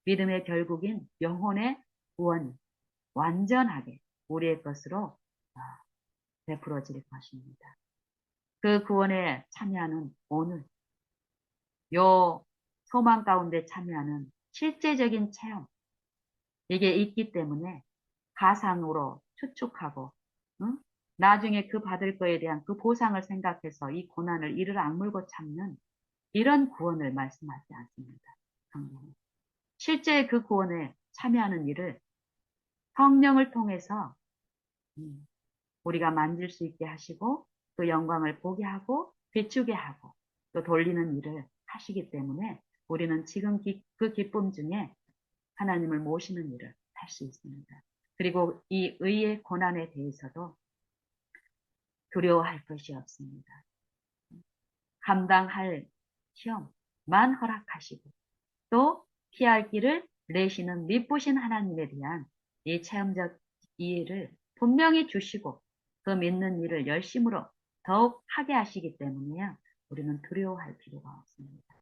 믿음의 결국인 영혼의 구원이 완전하게 우리의 것으로 베풀어질 것입니다. 그 구원에 참여하는 오늘 요 소망 가운데 참여하는 실제적인 체험 이게 있기 때문에 가상으로 추측하고 응? 나중에 그 받을 거에 대한 그 보상을 생각해서 이 고난을 이를 악물고 참는 이런 구원을 말씀하지 않습니다. 성경은. 실제 그 구원에 참여하는 일을 성령을 통해서 우리가 만질 수 있게 하시고 그 영광을 보게 하고 비추게 하고 또 돌리는 일을 하시기 때문에 우리는 지금 그 기쁨 중에 하나님을 모시는 일을 할 수 있습니다. 그리고 이 의의 고난에 대해서도 두려워할 것이 없습니다. 감당할 시험만 허락하시고 또 피할 길을 내시는 미쁘신 하나님에 대한 이 체험적 이해를 분명히 주시고 그 믿는 일을 열심으로 더욱 하게 하시기 때문에요. 우리는 두려워할 필요가 없습니다.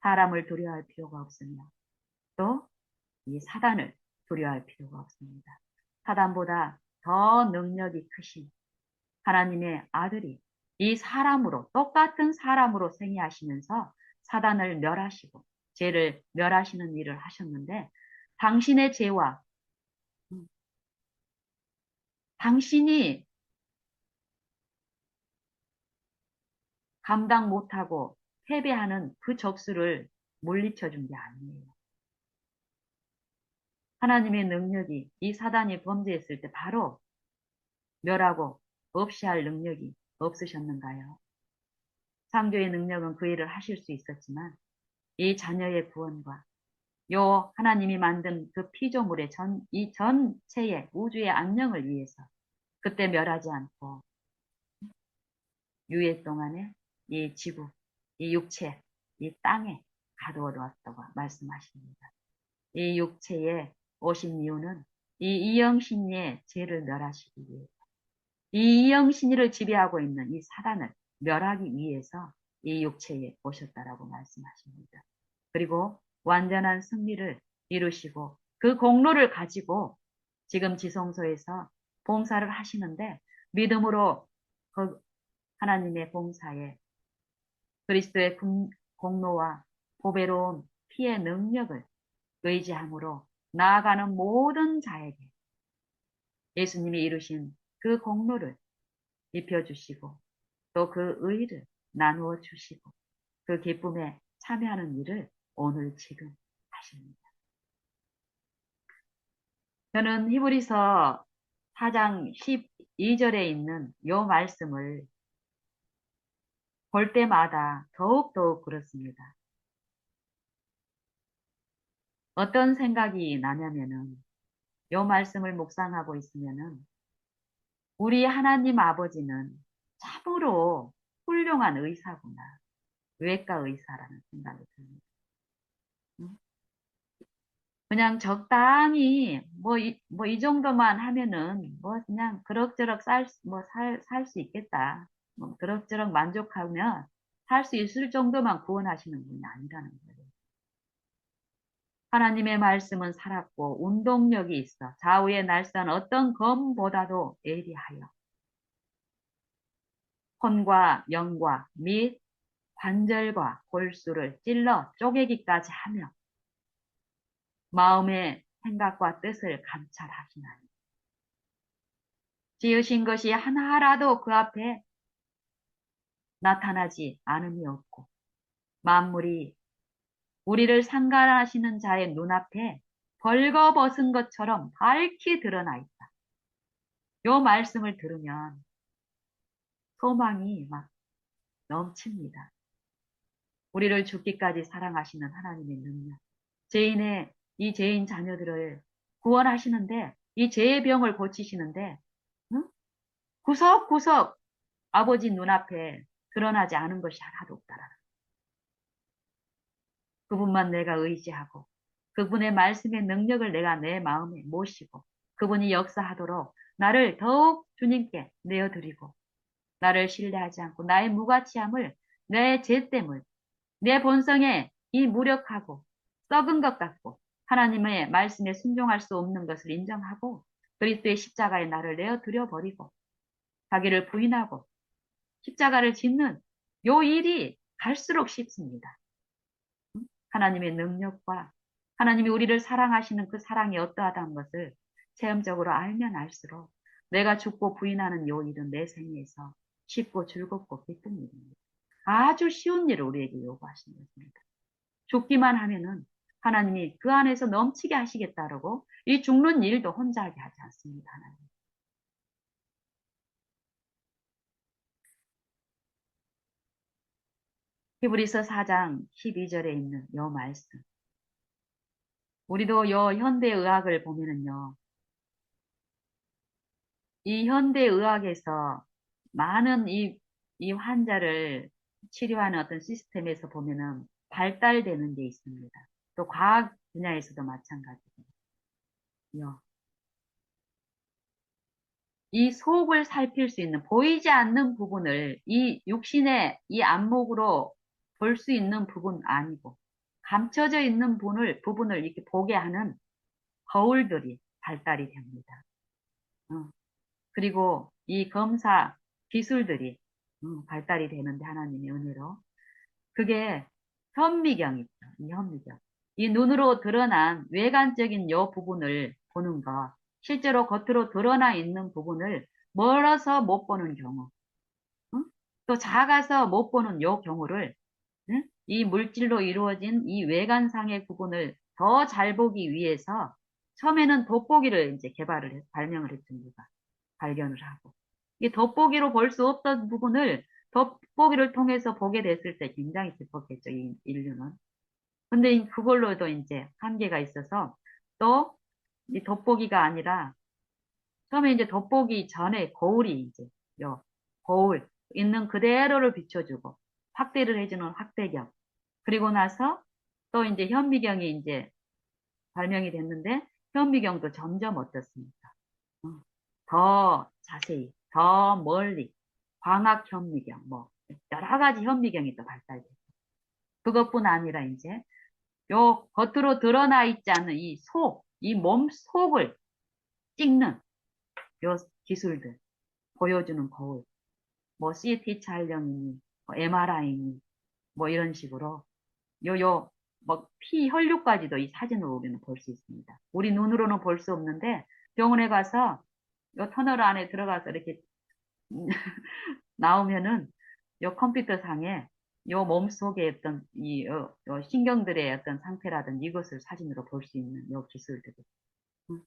사람을 두려워할 필요가 없으며 또 이 사단을 두려워할 필요가 없습니다. 사단보다 더 능력이 크신 하나님의 아들이 이 사람으로 똑같은 사람으로 생애하시면서 사단을 멸하시고 죄를 멸하시는 일을 하셨는데 당신의 죄와 당신이 감당 못하고 패배하는 그 적수를 물리쳐 준 게 아니에요. 하나님의 능력이 이 사단이 범죄했을 때 바로 멸하고 없이 할 능력이 없으셨는가요? 창조의 능력은 그 일을 하실 수 있었지만 이 자녀의 구원과 요 하나님이 만든 그 피조물의 이 전체의 우주의 안녕을 위해서 그때 멸하지 않고 유해 동안에 이 지구, 이 육체, 이 땅에 가두어 두었다고 말씀하십니다. 이 육체에 오신 이유는 이 이영신의 죄를 멸하시기 위해서 이 이영신이를 지배하고 있는 이 사단을 멸하기 위해서 이 육체에 오셨다라고 말씀하십니다. 그리고 완전한 승리를 이루시고 그 공로를 가지고 지금 지성소에서 봉사를 하시는데 믿음으로 그 하나님의 봉사에 그리스도의 공로와 보배로운 피의 능력을 의지함으로 나아가는 모든 자에게 예수님이 이루신 그 공로를 입혀주시고 또 그 의를 나누어 주시고 그 기쁨에 참여하는 일을 오늘 지금 하십니다. 저는 히브리서 4장 12절에 있는 이 말씀을 볼 때마다 더욱더욱 그렇습니다. 어떤 생각이 나냐면은 이 말씀을 묵상하고 있으면은 우리 하나님 아버지는 참으로 훌륭한 의사구나. 외과 의사라는 생각이 듭니다. 그냥 적당히 뭐 이 정도만 하면은 뭐 그냥 그럭저럭 살 수 있겠다. 뭐 그럭저럭 만족하면 살 수 있을 정도만 구원하시는 분이 아니라는 거예요. 하나님의 말씀은 살았고 운동력이 있어 좌우의 날선 어떤 검보다도 예리하여 혼과 영과 및 관절과 골수를 찔러 쪼개기까지 하며 마음의 생각과 뜻을 감찰하시나니 지으신 것이 하나라도 그 앞에 나타나지 않음이 없고 만물이 우리를 상관하시는 자의 눈앞에 벌거벗은 것처럼 밝히 드러나 있다. 요 말씀을 들으면 소망이 막 넘칩니다. 우리를 죽기까지 사랑하시는 하나님의 능력. 이 죄인 자녀들을 구원하시는데 이 죄의 병을 고치시는데 응? 구석구석 아버지 눈앞에 드러나지 않은 것이 하나도 없다라. 그분만 내가 의지하고 그분의 말씀의 능력을 내가 내 마음에 모시고 그분이 역사하도록 나를 더욱 주님께 내어드리고 나를 신뢰하지 않고 나의 무가치함을 내 죄됨을 내 본성에 이 무력하고 썩은 것 같고 하나님의 말씀에 순종할 수 없는 것을 인정하고 그리스도의 십자가에 나를 내어드려 버리고 자기를 부인하고 십자가를 짓는 요 일이 갈수록 쉽습니다. 하나님의 능력과 하나님이 우리를 사랑하시는 그 사랑이 어떠하다는 것을 체험적으로 알면 알수록 내가 죽고 부인하는 요 일은 내 생에서 쉽고 즐겁고 기쁜 일입니다. 아주 쉬운 일을 우리에게 요구하시는 것입니다. 죽기만 하면은 하나님이 그 안에서 넘치게 하시겠다라고 이 죽는 일도 혼자 하게 하지 않습니다. 하나님. 히브리서 4장 12절에 있는 요 말씀. 우리도 요 현대의학을 보면은요. 이 현대의학에서 많은 이 환자를 치료하는 어떤 시스템에서 보면은 발달되는 게 있습니다. 또 과학 분야에서도 마찬가지고요. 이 속을 살필 수 있는 보이지 않는 부분을 이 육신의 이 안목으로 볼 수 있는 부분 아니고 감춰져 있는 부분을 이렇게 보게 하는 거울들이 발달이 됩니다. 그리고 이 검사 기술들이 발달이 되는데 하나님의 은혜로 그게 현미경이죠. 이 현미경. 이 눈으로 드러난 외관적인 요 부분을 보는 것, 실제로 겉으로 드러나 있는 부분을 멀어서 못 보는 경우, 응? 또 작아서 못 보는 요 경우를 응? 이 물질로 이루어진 이 외관상의 부분을 더 잘 보기 위해서 처음에는 돋보기를 이제 발명을 했습니다. 발견을 하고. 이 돋보기로 볼 수 없던 부분을 돋보기를 통해서 보게 됐을 때 굉장히 기뻤겠죠, 이 인류는. 근데 그걸로도 이제 한계가 있어서 또 이 돋보기가 아니라 처음에 이제 돋보기 전에 거울이 이제 요 거울 있는 그대로를 비춰주고 확대를 해주는 확대경. 그리고 나서 또 이제 현미경이 이제 발명이 됐는데 현미경도 점점 어떻습니까? 어, 더 자세히, 더 멀리, 광학 현미경, 뭐, 여러 가지 현미경이 또 발달돼요. 그것뿐 아니라 이제, 요 겉으로 드러나 있지 않는 이 몸 속을 찍는 요 기술들, 보여주는 거울, 뭐, CT 촬영이니, 뭐 MRI니, 뭐 이런 식으로, 뭐, 혈류까지도 이 사진으로 우리는 볼 수 있습니다. 우리 눈으로는 볼 수 없는데, 병원에 가서, 요 터널 안에 들어가서 이렇게 나오면은 요 컴퓨터 상에 요 몸속의 어떤 요 신경들의 어떤 상태라든지 이것을 사진으로 볼 수 있는 요 기술들이 음,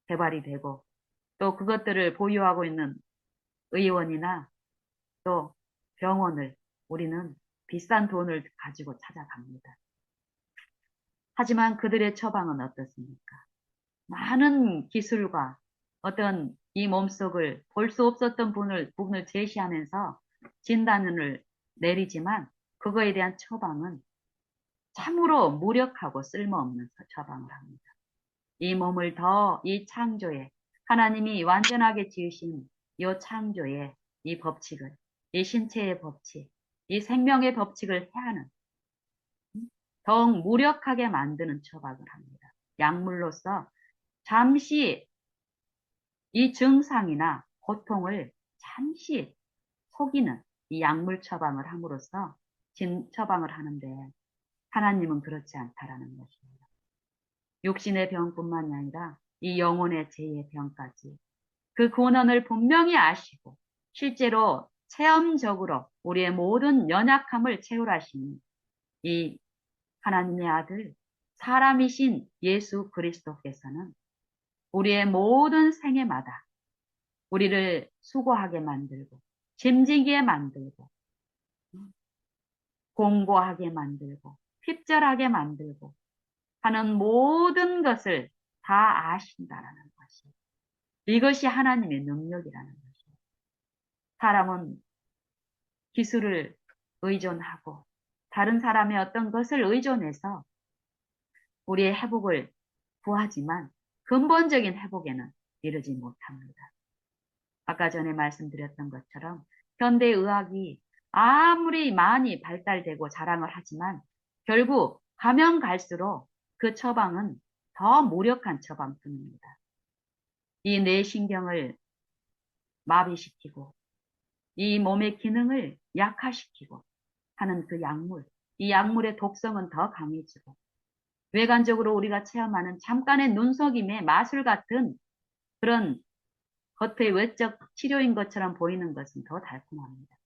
개발이 되고 또 그것들을 보유하고 있는 의원이나 또 병원을 우리는 비싼 돈을 가지고 찾아갑니다. 하지만 그들의 처방은 어떻습니까? 많은 기술과 어떤 이 몸속을 볼 수 없었던 부분을 제시하면서 진단을 내리지만 그거에 대한 처방은 참으로 무력하고 쓸모없는 처방을 합니다. 이 몸을 이 창조에 하나님이 완전하게 지으신 이 창조의 이 법칙을 이 신체의 법칙, 이 생명의 법칙을 해하는 더욱 무력하게 만드는 처방을 합니다. 약물로서 잠시 이 증상이나 고통을 잠시 속이는 이 약물 처방을 함으로써 처방을 하는데 하나님은 그렇지 않다라는 것입니다. 육신의 병뿐만이 아니라 이 영혼의 죄의 병까지 그 고난을 분명히 아시고 실제로 체험적으로 우리의 모든 연약함을 채울하시는 이 하나님의 아들 사람이신 예수 그리스도께서는 우리의 모든 생애마다 우리를 수고하게 만들고 짐지게 만들고 공고하게 만들고 핍절하게 만들고 하는 모든 것을 다 아신다라는 것이 이것이 하나님의 능력이라는 것이에요. 사람은 기술을 의존하고 다른 사람의 어떤 것을 의존해서 우리의 회복을 구하지만 근본적인 회복에는 이르지 못합니다. 아까 전에 말씀드렸던 것처럼 현대의학이 아무리 많이 발달되고 자랑을 하지만 결국 가면 갈수록 그 처방은 더 무력한 처방뿐입니다. 이 뇌신경을 마비시키고 이 몸의 기능을 약화시키고 하는 그 약물, 이 약물의 독성은 더 강해지고 외관적으로 우리가 체험하는 잠깐의 눈속임의 마술 같은 그런 겉의 외적 치료인 것처럼 보이는 것은 더 달콤합니다.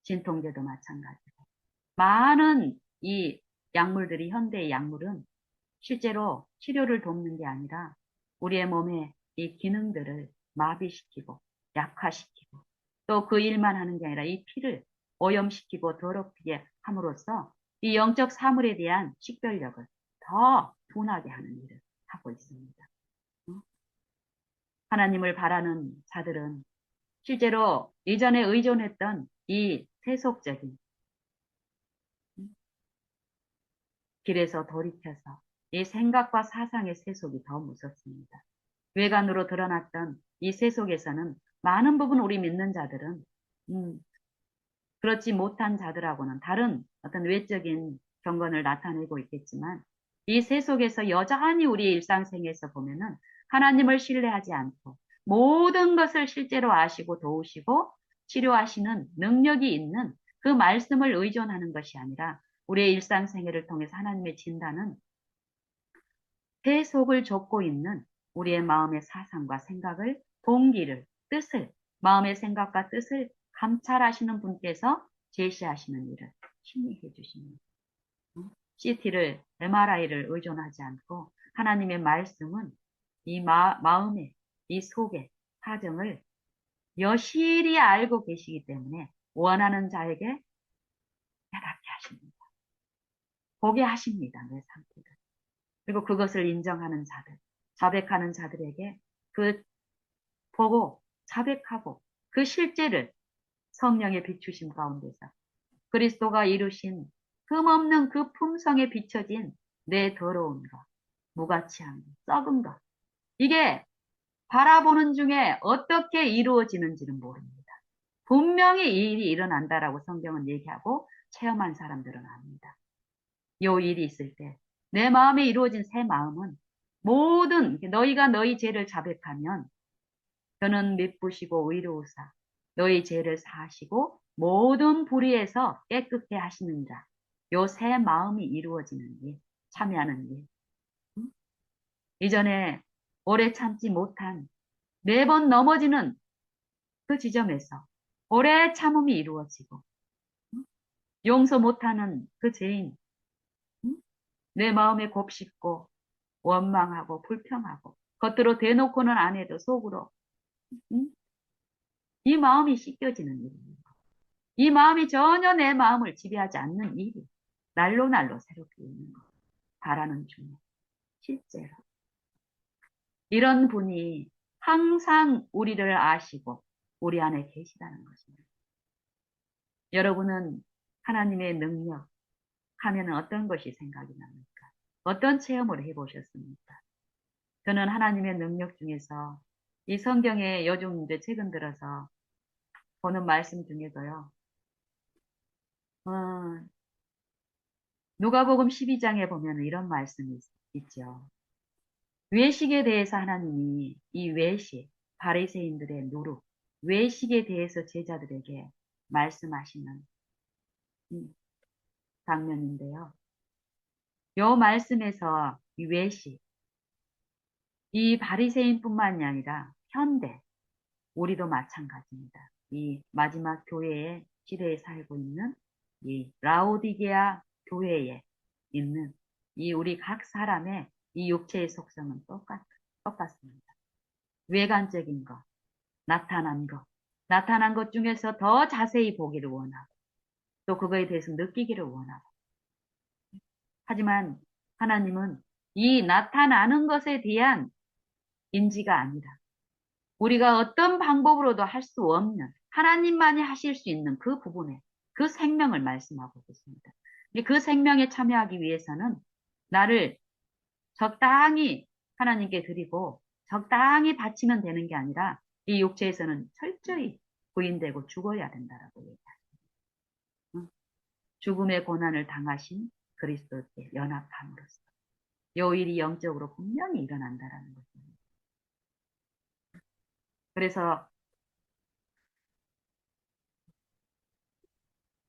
진통제도 마찬가지고. 많은 이 약물들이 현대의 약물은 실제로 치료를 돕는 게 아니라 우리의 몸의 이 기능들을 마비시키고 약화시키고 또 그 일만 하는 게 아니라 이 피를 오염시키고 더럽히게 함으로써 이 영적 사물에 대한 식별력을 더 둔하게 하는 일을 하고 있습니다. 하나님을 바라는 자들은 실제로 이전에 의존했던 이 세속적인 길에서 돌이켜서 이 생각과 사상의 세속이 더 무섭습니다. 외관으로 드러났던 이 세속에서는 많은 부분 우리 믿는 자들은 음, 그렇지 못한 자들하고는 다른 어떤 외적인 경건을 나타내고 있겠지만 이 세속에서 여전히 우리 일상생활에서 보면은 하나님을 신뢰하지 않고 모든 것을 실제로 아시고 도우시고 치료하시는 능력이 있는 그 말씀을 의존하는 것이 아니라 우리의 일상생활을 통해서 하나님의 진단은 세속을 좇고 있는 우리의 마음의 사상과 생각을, 동기를, 뜻을, 마음의 생각과 뜻을 감찰하시는 분께서 제시하시는 일을 심리해 주십니다. CT를, MRI를 의존하지 않고 하나님의 말씀은 이 마음의, 이 속의 사정을 여실히 알고 계시기 때문에 원하는 자에게 깨닫게 하십니다. 보게 하십니다. 내 상태를. 그리고 그것을 인정하는 자들, 자백하는 자들에게 그 보고 자백하고 그 실제를 성령의 비추심 가운데서 그리스도가 이루신 흠없는 그 품성에 비춰진 내 더러운 것, 무가치한 것, 썩은 것. 이게 바라보는 중에 어떻게 이루어지는지는 모릅니다. 분명히 이 일이 일어난다라고 성경은 얘기하고 체험한 사람들은 압니다. 요 일이 있을 때 내 마음에 이루어진 새 마음은 모든 너희가 너희 죄를 자백하면 저는 미쁘시고 의로우사 너희 죄를 사하시고 모든 불의에서 깨끗게 하시는 자. 요 새 마음이 이루어지는 일, 참여하는 일. 응? 이전에 오래 참지 못한 매번 넘어지는 그 지점에서 오래 참음이 이루어지고 응? 용서 못하는 그 죄인 응? 내 마음에 곱씹고 원망하고 불평하고 겉으로 대놓고는 안 해도 속으로 응? 이 마음이 씻겨지는 일입니다. 이 마음이 전혀 내 마음을 지배하지 않는 일이 날로 날로 새롭게 있는 것. 바라는 중에 실제로 이런 분이 항상 우리를 아시고 우리 안에 계시다는 것입니다. 여러분은 하나님의 능력 하면 어떤 것이 생각이 납니까? 어떤 체험을 해보셨습니까? 저는 하나님의 능력 중에서 이 성경에 요즘 이제 최근 들어서 보는 말씀 중에서요. 어, 누가복음 12장에 보면 이런 말씀이 있죠. 외식에 대해서 하나님이 이 외식, 바리새인들의 노릇, 외식에 대해서 제자들에게 말씀하시는 장면인데요. 요 말씀에서 이 외식, 이 바리새인뿐만이 아니라 현대, 우리도 마찬가지입니다. 이 마지막 교회의 시대에 살고 있는 이 라오디게아 교회에 있는 이 우리 각 사람의 이 육체의 속성은 똑같습니다. 외관적인 것, 나타난 것 중에서 더 자세히 보기를 원하고, 또 그거에 대해서 느끼기를 원하고. 하지만 하나님은 이 나타나는 것에 대한 인지가 아니라, 우리가 어떤 방법으로도 할 수 없는, 하나님만이 하실 수 있는 그 부분에, 그 생명을 말씀하고 있습니다. 그 생명에 참여하기 위해서는 나를 적당히 하나님께 드리고 적당히 바치면 되는 게 아니라 이 육체에서는 철저히 부인되고 죽어야 된다라고 얘기합니다. 죽음의 고난을 당하신 그리스도께 연합함으로써 요 일이 영적으로 분명히 일어난다라는 것입니다. 그래서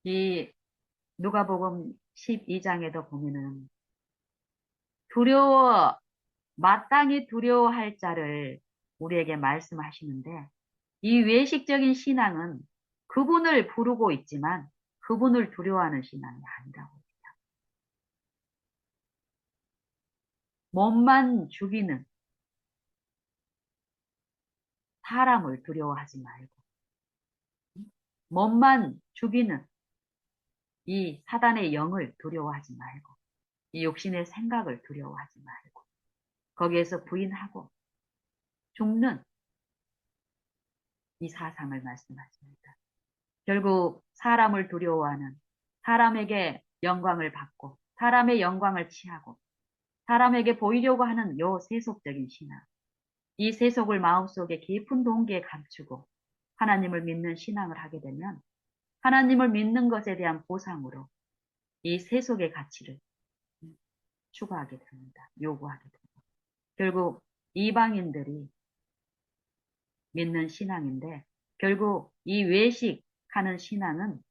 이 누가복음 12장에도 보면은 두려워 마땅히 두려워할 자를 우리에게 말씀하시는데 이 외식적인 신앙은 그분을 부르고 있지만 그분을 두려워하는 신앙이 아니라고 해요. 몸만 죽이는 사람을 두려워하지 말고 몸만 죽이는 이 사단의 영을 두려워하지 말고 이 육신의 생각을 두려워하지 말고 거기에서 부인하고 죽는 이 사상을 말씀하십니다. 결국 사람을 두려워하는 사람에게 영광을 받고 사람의 영광을 취하고 사람에게 보이려고 하는 요 세속적인 신앙. 이 세속을 마음속에 깊은 동기에 감추고 하나님을 믿는 신앙을 하게 되면 하나님을 믿는 것에 대한 보상으로 이 세속의 가치를 추구하게 됩니다. 요구하게 됩니다. 결국 이방인들이 믿는 신앙인데 결국 이 외식하는 신앙은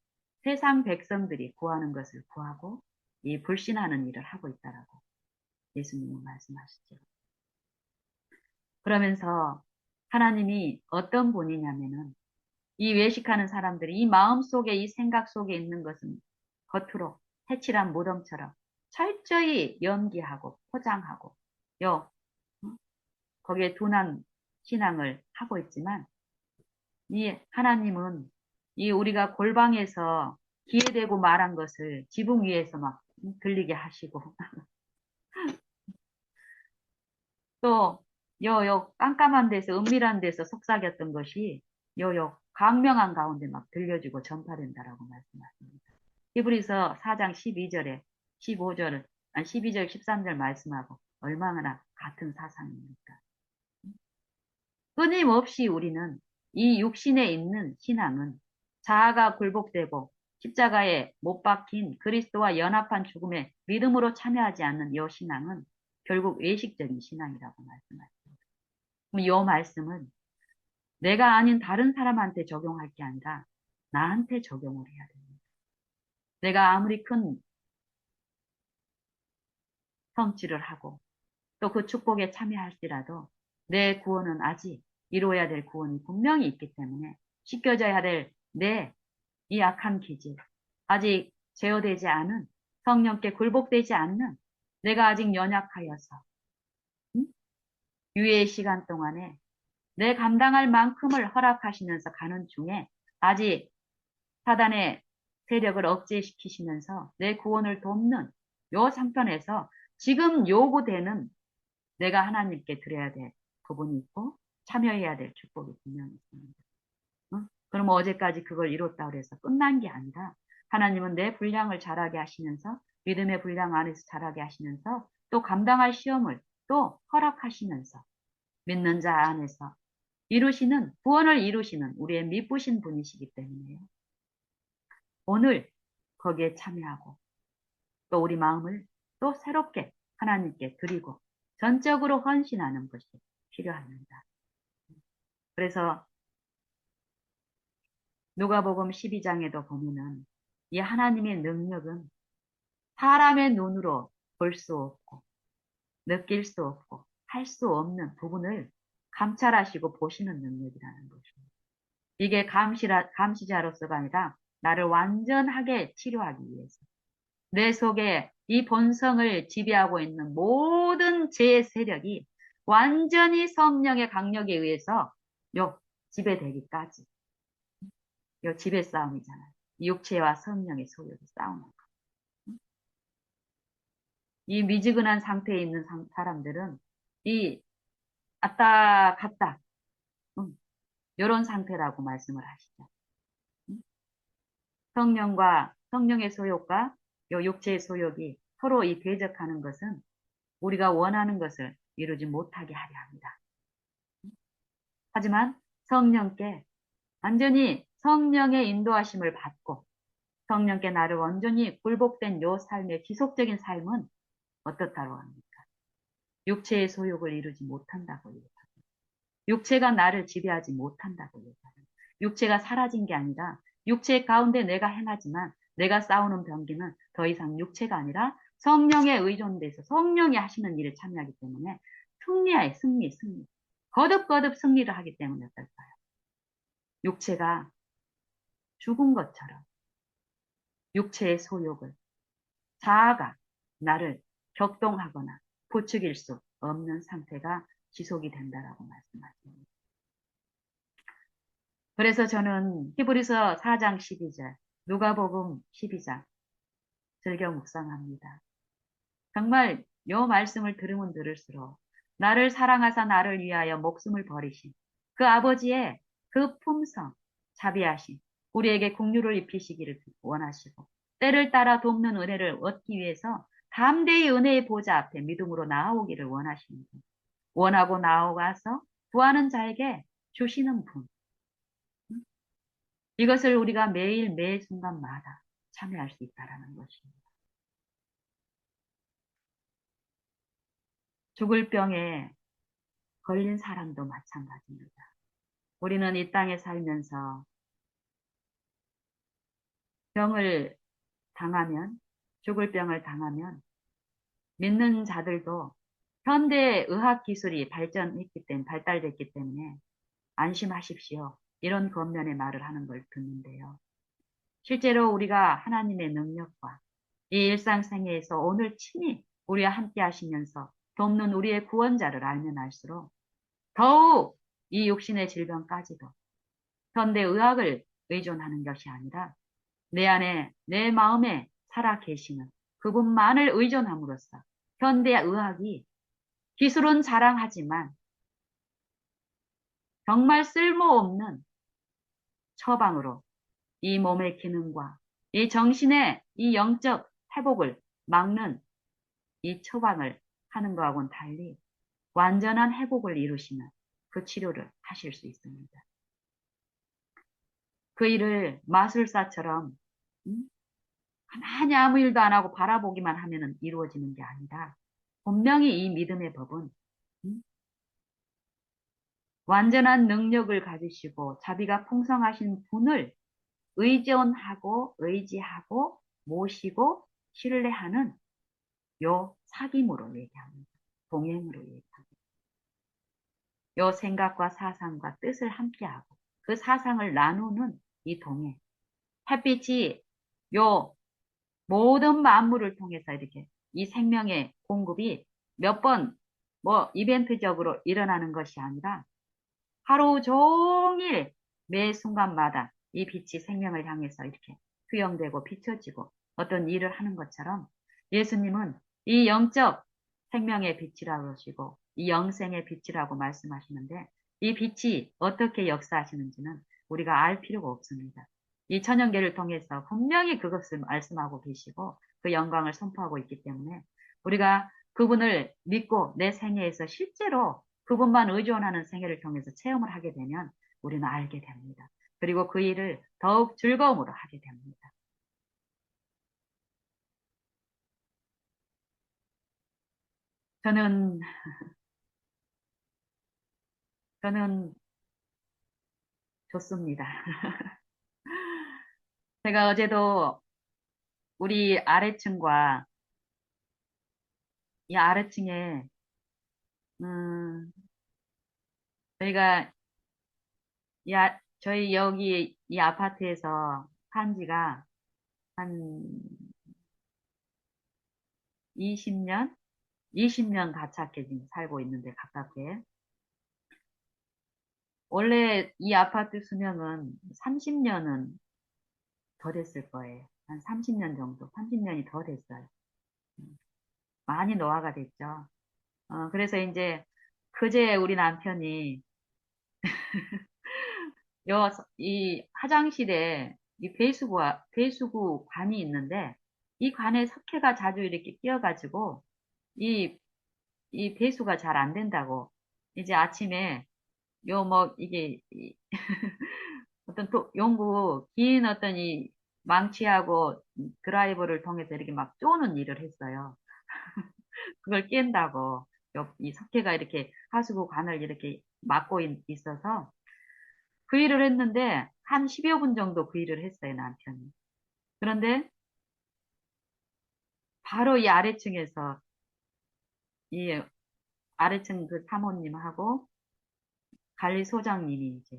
세상 백성들이 구하는 것을 구하고 이 불신하는 일을 하고 있다라고 예수님은 말씀하시죠. 그러면서 하나님이 어떤 분이냐면은 이 외식하는 사람들이 이 마음 속에 이 생각 속에 있는 것은 겉으로 해칠한 무덤처럼 철저히 연기하고 포장하고 요 거기에 둔한 신앙을 하고 있지만 이 하나님은 이 우리가 골방에서 기회되고 말한 것을 지붕 위에서 막 들리게 하시고 또 요 깜깜한 데서 은밀한 데서 속삭였던 것이 요 광명한 가운데 막 들려지고 전파된다라고 말씀하십니다. 히브리서 4장 12절에 15절, 12절 13절 말씀하고 얼마나 같은 사상입니까? 끊임없이 우리는 이 육신에 있는 신앙은 자아가 굴복되고 십자가에 못 박힌 그리스도와 연합한 죽음에 믿음으로 참여하지 않는 이 신앙은 결국 외식적인 신앙이라고 말씀하십니다. 그럼 이 말씀은 내가 아닌 다른 사람한테 적용할 게 아니라 나한테 적용을 해야 됩니다. 내가 아무리 큰 성취를 하고 또 그 축복에 참여할지라도 내 구원은 아직 이루어야 될 구원이 분명히 있기 때문에 씻겨져야 될 내 이 악한 기질, 아직 제어되지 않은 성령께 굴복되지 않는 내가 아직 연약하여서 유예의 시간 동안에 내 감당할 만큼을 허락하시면서 가는 중에 아직 사단의 세력을 억제시키시면서 내 구원을 돕는 요 상편에서 지금 요구되는 내가 하나님께 드려야 될 부분이 있고 참여해야 될 축복이 분명히 있습니다. 그럼 어제까지 그걸 이뤘다 그래서 끝난 게 아니라 하나님은 내 분량을 자라게 하시면서 믿음의 분량 안에서 자라게 하시면서 또 감당할 시험을 또 허락하시면서 믿는 자 안에서 이루시는 구원을 이루시는 우리의 미쁘신 분이시기 때문에요. 오늘 거기에 참여하고 또 우리 마음을 또 새롭게 하나님께 드리고 전적으로 헌신하는 것이 필요합니다. 그래서 누가복음 12장에도 보면은 이 하나님의 능력은 사람의 눈으로 볼 수 없고 느낄 수 없고 할 수 없는 부분을 감찰하시고 보시는 능력이라는 것입니다. 이게 감시자로서가 아니라 나를 완전하게 치료하기 위해서 내 속에 이 본성을 지배하고 있는 모든 죄의 세력이 완전히 성령의 강력에 의해서 지배되기까지 지배 싸움이잖아요. 육체와 성령의 소욕이 싸우는 거. 이 미지근한 상태에 있는 사람들은 이 왔다 갔다 이런 상태라고 말씀을 하시죠. 성령과 성령의 소욕과 요 육체의 소욕이 서로 이 대적하는 것은 우리가 원하는 것을 이루지 못하게 하려 합니다. 하지만 성령께 완전히 성령의 인도하심을 받고 성령께 나를 완전히 굴복된 요 삶의 지속적인 삶은 어떻다고 합니까? 육체의 소욕을 이루지 못한다고 얘기합니다. 육체가 나를 지배하지 못한다고 얘기합니다. 육체가 사라진 게 아니라 육체 가운데 내가 행하지만 내가 싸우는 병기는 더 이상 육체가 아니라 성령에 의존돼서 성령이 하시는 일에 참여하기 때문에 승리하에 승리. 거듭 승리를 하기 때문에 어떨까요? 육체가 죽은 것처럼 육체의 소욕을 자아가 나를 격동하거나 부추길 수 없는 상태가 지속이 된다라고 말씀하십니다. 그래서 저는 히브리서 4장 12절, 누가복음 12장 즐겨 묵상합니다. 정말 이 말씀을 들으면 들을수록 나를 사랑하사 나를 위하여 목숨을 버리신 그 아버지의 그 품성, 자비하심, 우리에게 긍휼을 입히시기를 원하시고 때를 따라 돕는 은혜를 얻기 위해서 담대히 은혜의 보좌 앞에 믿음으로 나아오기를 원하십니다. 원하고 나아가서 구하는 자에게 주시는 분. 이것을 우리가 매일 매 순간마다 참여할 수 있다라는 것입니다. 죽을 병에 걸린 사람도 마찬가지입니다. 우리는 이 땅에 살면서 병을 당하면, 죽을 병을 당하면 믿는 자들도 현대 의학 기술이 발달됐기 때문에 안심하십시오. 이런 겉면의 말을 하는 걸 듣는데요. 실제로 우리가 하나님의 능력과 이 일상생애에서 오늘 친히 우리와 함께 하시면서 돕는 우리의 구원자를 알면 알수록 더욱 이 육신의 질병까지도 현대 의학을 의존하는 것이 아니라 내 안에, 내 마음에 살아 계시는 그분만을 의존함으로써 현대 의학이 기술은 자랑하지만 정말 쓸모없는 처방으로 이 몸의 기능과 이 정신의 이 영적 회복을 막는 이 처방을 하는 것하고는 달리 완전한 회복을 이루시는 그 치료를 하실 수 있습니다. 그 일을 마술사처럼 가만히 아무 일도 안 하고 바라보기만 하면 이루어지는 게 아니라 분명히 이 믿음의 법은 음, 완전한 능력을 가지시고 자비가 풍성하신 분을 의지하고 모시고 신뢰하는 요 사귐으로 얘기합니다. 동행으로 얘기합니다. 요 생각과 사상과 뜻을 함께하고 그 사상을 나누는 이 동행. 햇빛이 요 모든 만물을 통해서 이렇게 이 생명의 공급이 몇 번 뭐 이벤트적으로 일어나는 것이 아니라 하루 종일 매 순간마다 이 빛이 생명을 향해서 이렇게 투영되고 비춰지고 어떤 일을 하는 것처럼 예수님은 이 영적 생명의 빛이라고 하시고 이 영생의 빛이라고 말씀하시는데 이 빛이 어떻게 역사하시는지는 우리가 알 필요가 없습니다. 이 천연계를 통해서 분명히 그것을 말씀하고 계시고 그 영광을 선포하고 있기 때문에 우리가 그분을 믿고 내 생애에서 실제로 그분만 의존하는 생애를 통해서 체험을 하게 되면 우리는 알게 됩니다. 그리고 그 일을 더욱 즐거움으로 하게 됩니다. 저는, 저는 좋습니다. 제가 어제도 우리 아래층과 이 아래층에, 음, 저희가 저희 여기 이 아파트에서 산 지가 한 20년? 20년 가깝게 지금 살고 있는데 가깝게. 원래 이 아파트 수명은 30년은 더 됐을 거예요. 한 30년 정도, 30년이 더 됐어요. 많이 노화가 됐죠. 그래서 이제 그제 우리 남편이 이 화장실에 이 배수구 관이 있는데 이 관에 석회가 자주 이렇게 끼어가지고 이, 이 배수가 잘 안 된다고 이제 아침에 요 뭐 이게 어떤 긴 어떤 이 망치하고 드라이버를 통해서 이렇게 막 쪼는 일을 했어요. 그걸 깬다고 이 석회가 이렇게 하수구 관을 이렇게 막고 있어서 그 일을 했는데 한 10여 분 정도 그 일을 했어요, 남편이. 그런데 바로 이 아래층에서 이 아래층 그 사모님하고 관리소장님이 이제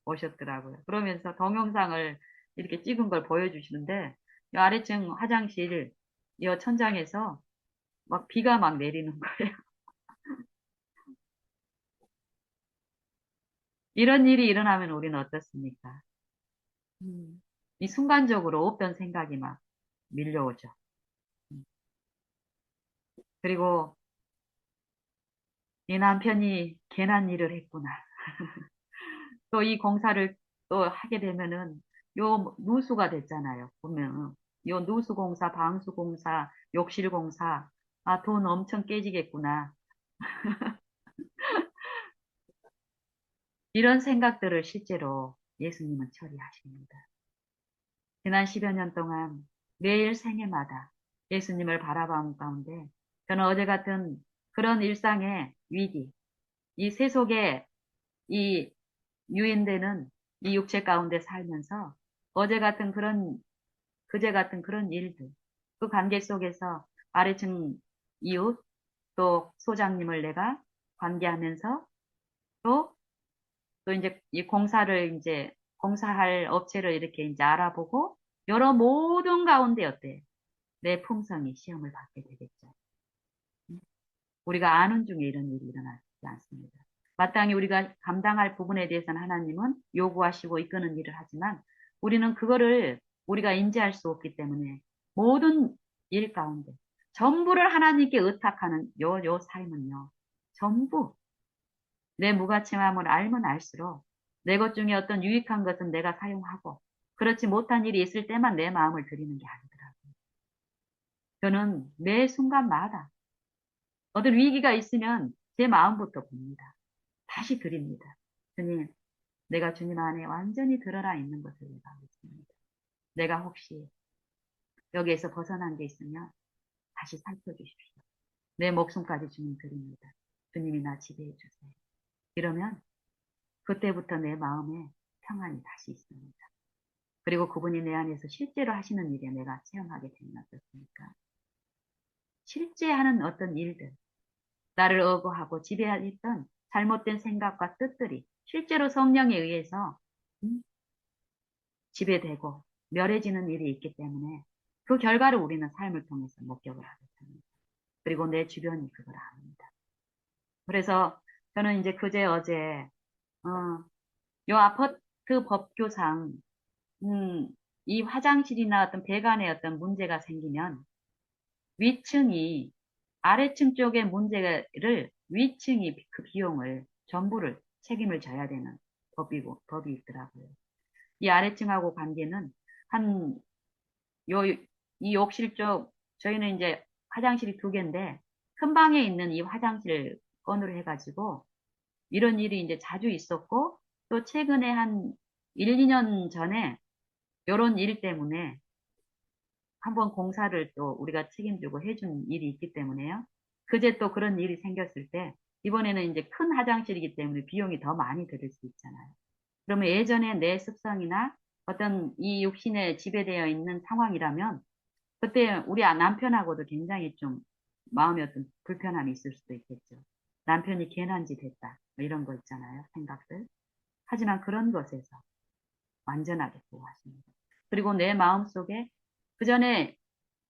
오셨더라고요. 그러면서 동영상을 이렇게 찍은 걸 보여주시는데 이 아래층 화장실 이 천장에서 막 비가 막 내리는 거예요. 이런 일이 일어나면 우리는 어떻습니까? 이 순간적으로 어떤 생각이 막 밀려오죠. 음. 그리고 이 남편이 괜한 일을 했구나. 또 이 공사를 또 하게 되면은 요 누수가 됐잖아요. 보면 요 누수공사, 방수공사, 욕실공사, 아, 돈 엄청 깨지겠구나. 이런 생각들을 실제로 예수님은 처리하십니다. 지난 10여 년 동안 매일 생애마다 예수님을 바라본 가운데 저는 어제 같은 그런 일상의 위기, 이 세속에 이 유인되는 이 육체 가운데 살면서 어제 같은 그런, 그제 같은 그런 일들, 그 관계 속에서 아래층 이웃, 또 소장님을 내가 관계하면서 또, 또 이제 이 공사를 이제 공사할 업체를 이렇게 이제 알아보고 여러 모든 가운데 어때? 내 품성이 시험을 받게 되겠죠. 우리가 아는 중에 이런 일이 일어나지 않습니다. 마땅히 우리가 감당할 부분에 대해서는 하나님은 요구하시고 이끄는 일을 하지만 우리는 그거를 우리가 인지할 수 없기 때문에 모든 일 가운데 전부를 하나님께 의탁하는 요 삶은요. 전부 내 무가침함을 알면 알수록 내 것 중에 어떤 유익한 것은 내가 사용하고 그렇지 못한 일이 있을 때만 내 마음을 드리는 게 아니더라고요. 저는 매 순간마다 어떤 위기가 있으면 제 마음부터 봅니다. 다시 드립니다. 주님, 내가 주님 안에 완전히 들어라 있는 것을 내가 믿습니다. 내가 혹시 여기에서 벗어난 게 있으면 다시 살펴주십시오. 내 목숨까지 주님 드립니다. 주님이 나 지배해 주세요. 이러면 그때부터 내 마음에 평안이 다시 있습니다. 그리고 그분이 내 안에서 실제로 하시는 일에 내가 체험하게 되면 어떻습니까? 실제 하는 어떤 일들, 나를 억어하고 지배했던 잘못된 생각과 뜻들이 실제로 성령에 의해서 음, 지배되고 멸해지는 일이 있기 때문에 그 결과를 우리는 삶을 통해서 목격을 하게 됩니다. 그리고 내 주변이 그걸 압니다. 그래서 저는 이제 그제 어제 요 아파트 법규상 음, 이 화장실이나 어떤 배관에 어떤 문제가 생기면 위층이 아래층 쪽의 문제를 위층이 그 비용을 전부를 책임을 져야 되는 법이 있더라고요. 이 아래층하고 관계는 한 요 이 욕실 쪽 저희는 이제 화장실이 두 개인데 큰 방에 있는 이 화장실 건으로 해가지고 이런 일이 이제 자주 있었고 또 최근에 한 1, 2년 전에 이런 일 때문에 한번 공사를 또 우리가 책임지고 해준 일이 있기 때문에요. 그제 또 그런 일이 생겼을 때 이번에는 이제 큰 화장실이기 때문에 비용이 더 많이 들을 수 있잖아요. 그러면 예전에 내 습성이나 어떤 이 육신에 지배되어 있는 상황이라면 그때 우리 남편하고도 굉장히 좀 마음에 어떤 불편함이 있을 수도 있겠죠. 남편이 괜한 짓 했다. 뭐 이런 거 있잖아요. 생각들. 하지만 그런 것에서 완전하게 보호하십니다. 그리고 내 마음속에 그 전에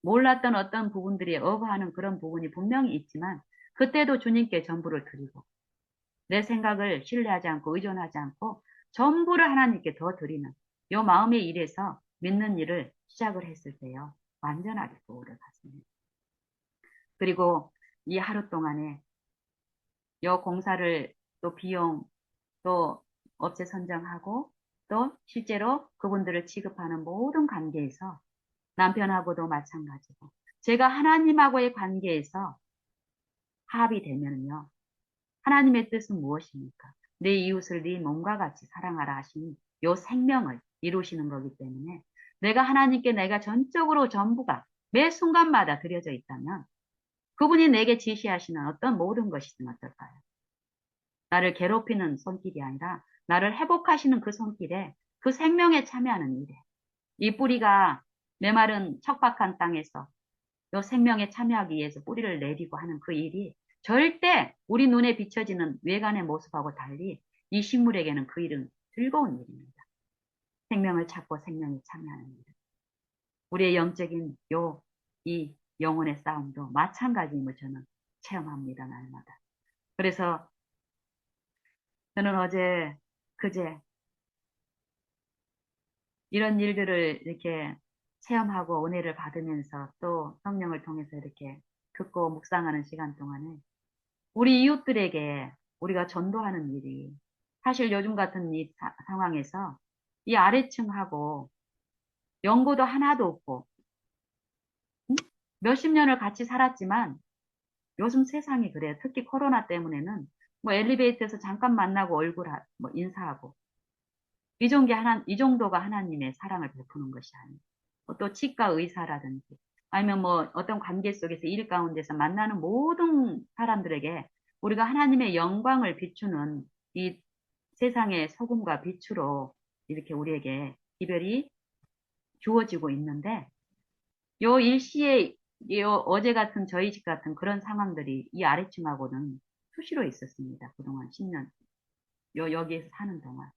몰랐던 어떤 부분들이 어거하는 그런 부분이 분명히 있지만 그때도 주님께 전부를 드리고 내 생각을 신뢰하지 않고 의존하지 않고 전부를 하나님께 더 드리는 요 마음의 일에서 믿는 일을 시작을 했을 때요. 완전하게 보호를 받습니다. 그리고 이 하루 동안에 요 공사를 또 비용 또 업체 선정하고 또 실제로 그분들을 취급하는 모든 관계에서 남편하고도 마찬가지고 제가 하나님하고의 관계에서 합이 되면요. 하나님의 뜻은 무엇입니까? 내 이웃을 네 몸과 같이 사랑하라 하신 요 생명을 이루시는 거기 때문에 내가 하나님께 내가 전적으로 전부가 매 순간마다 드려져 있다면 그분이 내게 지시하시는 어떤 모든 것이든 어떨까요? 나를 괴롭히는 손길이 아니라 나를 회복하시는 그 손길에 그 생명에 참여하는 일에 이 뿌리가 메마른 척박한 땅에서 요 생명에 참여하기 위해서 뿌리를 내리고 하는 그 일이 절대 우리 눈에 비춰지는 외관의 모습하고 달리 이 식물에게는 그 일은 즐거운 일입니다. 생명을 찾고 생명에 참여하는 일. 우리의 영적인 이 영혼의 싸움도 마찬가지임을 저는 체험합니다, 날마다. 그래서 저는 어제, 그제 이런 일들을 이렇게 체험하고 은혜를 받으면서 또 성령을 통해서 이렇게 듣고 묵상하는 시간 동안에 우리 이웃들에게 우리가 전도하는 일이 사실 요즘 같은 이 상황에서 이 아래층하고 연고도 하나도 없고 몇십 년을 같이 살았지만 요즘 세상이 그래요. 특히 코로나 때문에는 뭐 엘리베이터에서 잠깐 만나고 얼굴 뭐 인사하고 이 정도가 하나님의 사랑을 베푸는 것이 아니에요. 또 치과 의사라든지 아니면 뭐 어떤 관계 속에서 일 가운데서 만나는 모든 사람들에게 우리가 하나님의 영광을 비추는 이 세상의 소금과 빛으로 이렇게 우리에게 기별이 주어지고 있는데 요 일시에 요 어제 같은 저희 집 같은 그런 상황들이 이 아래층하고는 수시로 있었습니다. 그동안 10년 여기에서 사는 동안.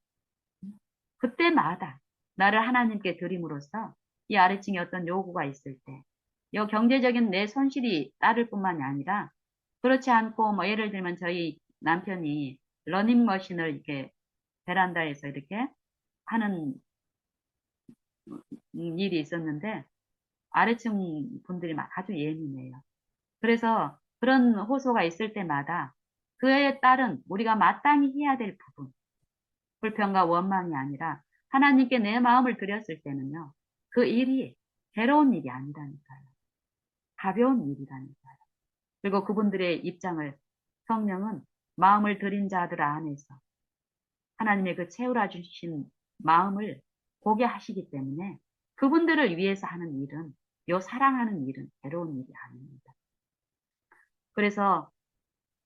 그때마다 나를 하나님께 드림으로써 이 아래층에 어떤 요구가 있을 때, 요 경제적인 내 손실이 따를 뿐만이 아니라 그렇지 않고 뭐 예를 들면 저희 남편이 러닝머신을 이렇게 베란다에서 이렇게 하는 일이 있었는데 아래층 분들이 아주 예민해요. 그래서 그런 호소가 있을 때마다 그에 따른 우리가 마땅히 해야 될 부분, 불평과 원망이 아니라 하나님께 내 마음을 드렸을 때는요, 그 일이 괴로운 일이 아니라니까요. 가벼운 일이라니까요. 그리고 그분들의 입장을 성령은 마음을 드린 자들 안에서 하나님의 그 채우라 주신 마음을 보게 하시기 때문에 그분들을 위해서 하는 일은, 요 사랑하는 일은 괴로운 일이 아닙니다. 그래서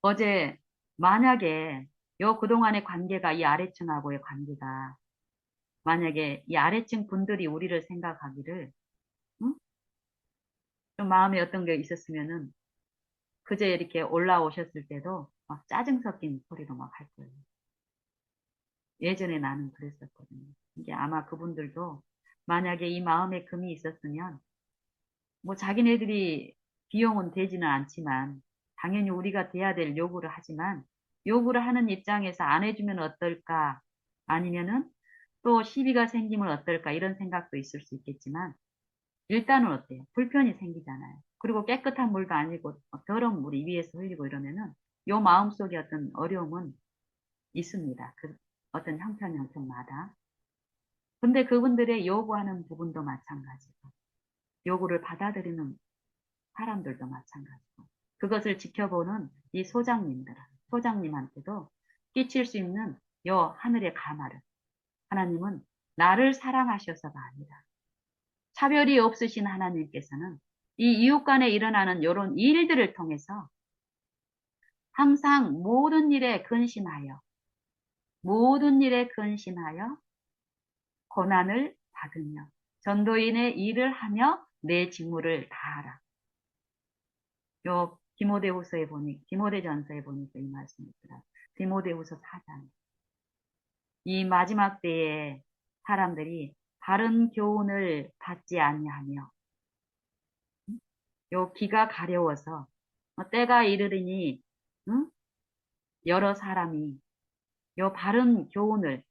어제 만약에 요 그동안의 관계가 이 아래층하고의 관계가 만약에 이 아래층 분들이 우리를 생각하기를 응? 좀 마음에 어떤 게 있었으면은 그제 이렇게 올라오셨을 때도 막 짜증 섞인 소리로 막 할 거예요. 예전에 나는 그랬었거든요. 이게 아마 그분들도 만약에 이 마음에 금이 있었으면 뭐 자기네들이 비용은 되지는 않지만 당연히 우리가 돼야 될 요구를 하지만 요구를 하는 입장에서 안 해주면 어떨까 아니면은 또 시비가 생기면 어떨까 이런 생각도 있을 수 있겠지만 일단은 어때요? 불편이 생기잖아요. 그리고 깨끗한 물도 아니고 더러운 물이 위에서 흘리고 이러면은 요 마음속에 어떤 어려움은 있습니다. 그 어떤 형편마다. 근데 그분들의 요구하는 부분도 마찬가지고 요구를 받아들이는 사람들도 마찬가지고 그것을 지켜보는 이 소장님한테도 끼칠 수 있는 요 하늘의 가마를 하나님은 나를 사랑하셔서가 아니라 차별이 없으신 하나님께서는 이 이웃 간에 일어나는 이런 일들을 통해서 항상 모든 일에 근심하여 고난을 받으며 전도인의 일을 하며 내 직무를 다하라. 요 디모데전서에 보니까 이 말씀이 있더라. 디모데후서 4장. 이 마지막 때에 사람들이 바른 교훈을 받지 아니하며 요 기가 가려워서 때가 이르리니 응? 여러 사람이 요 바른 교훈을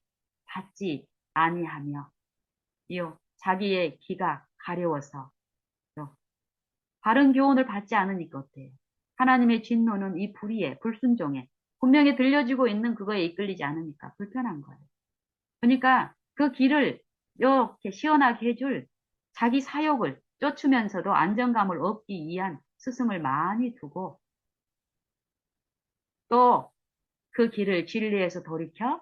받지 아니하며 요 자기의 기가 가려워서 요 바른 교훈을 받지 않으니까 어때요? 하나님의 진노는 이 불의에 불순종에 분명히 들려지고 있는 그거에 이끌리지 않으니까 불편한 거예요. 그러니까 그 길을 이렇게 시원하게 해줄 자기 사욕을 쫓으면서도 안정감을 얻기 위한 스승을 많이 두고 또 그 길을 진리에서 돌이켜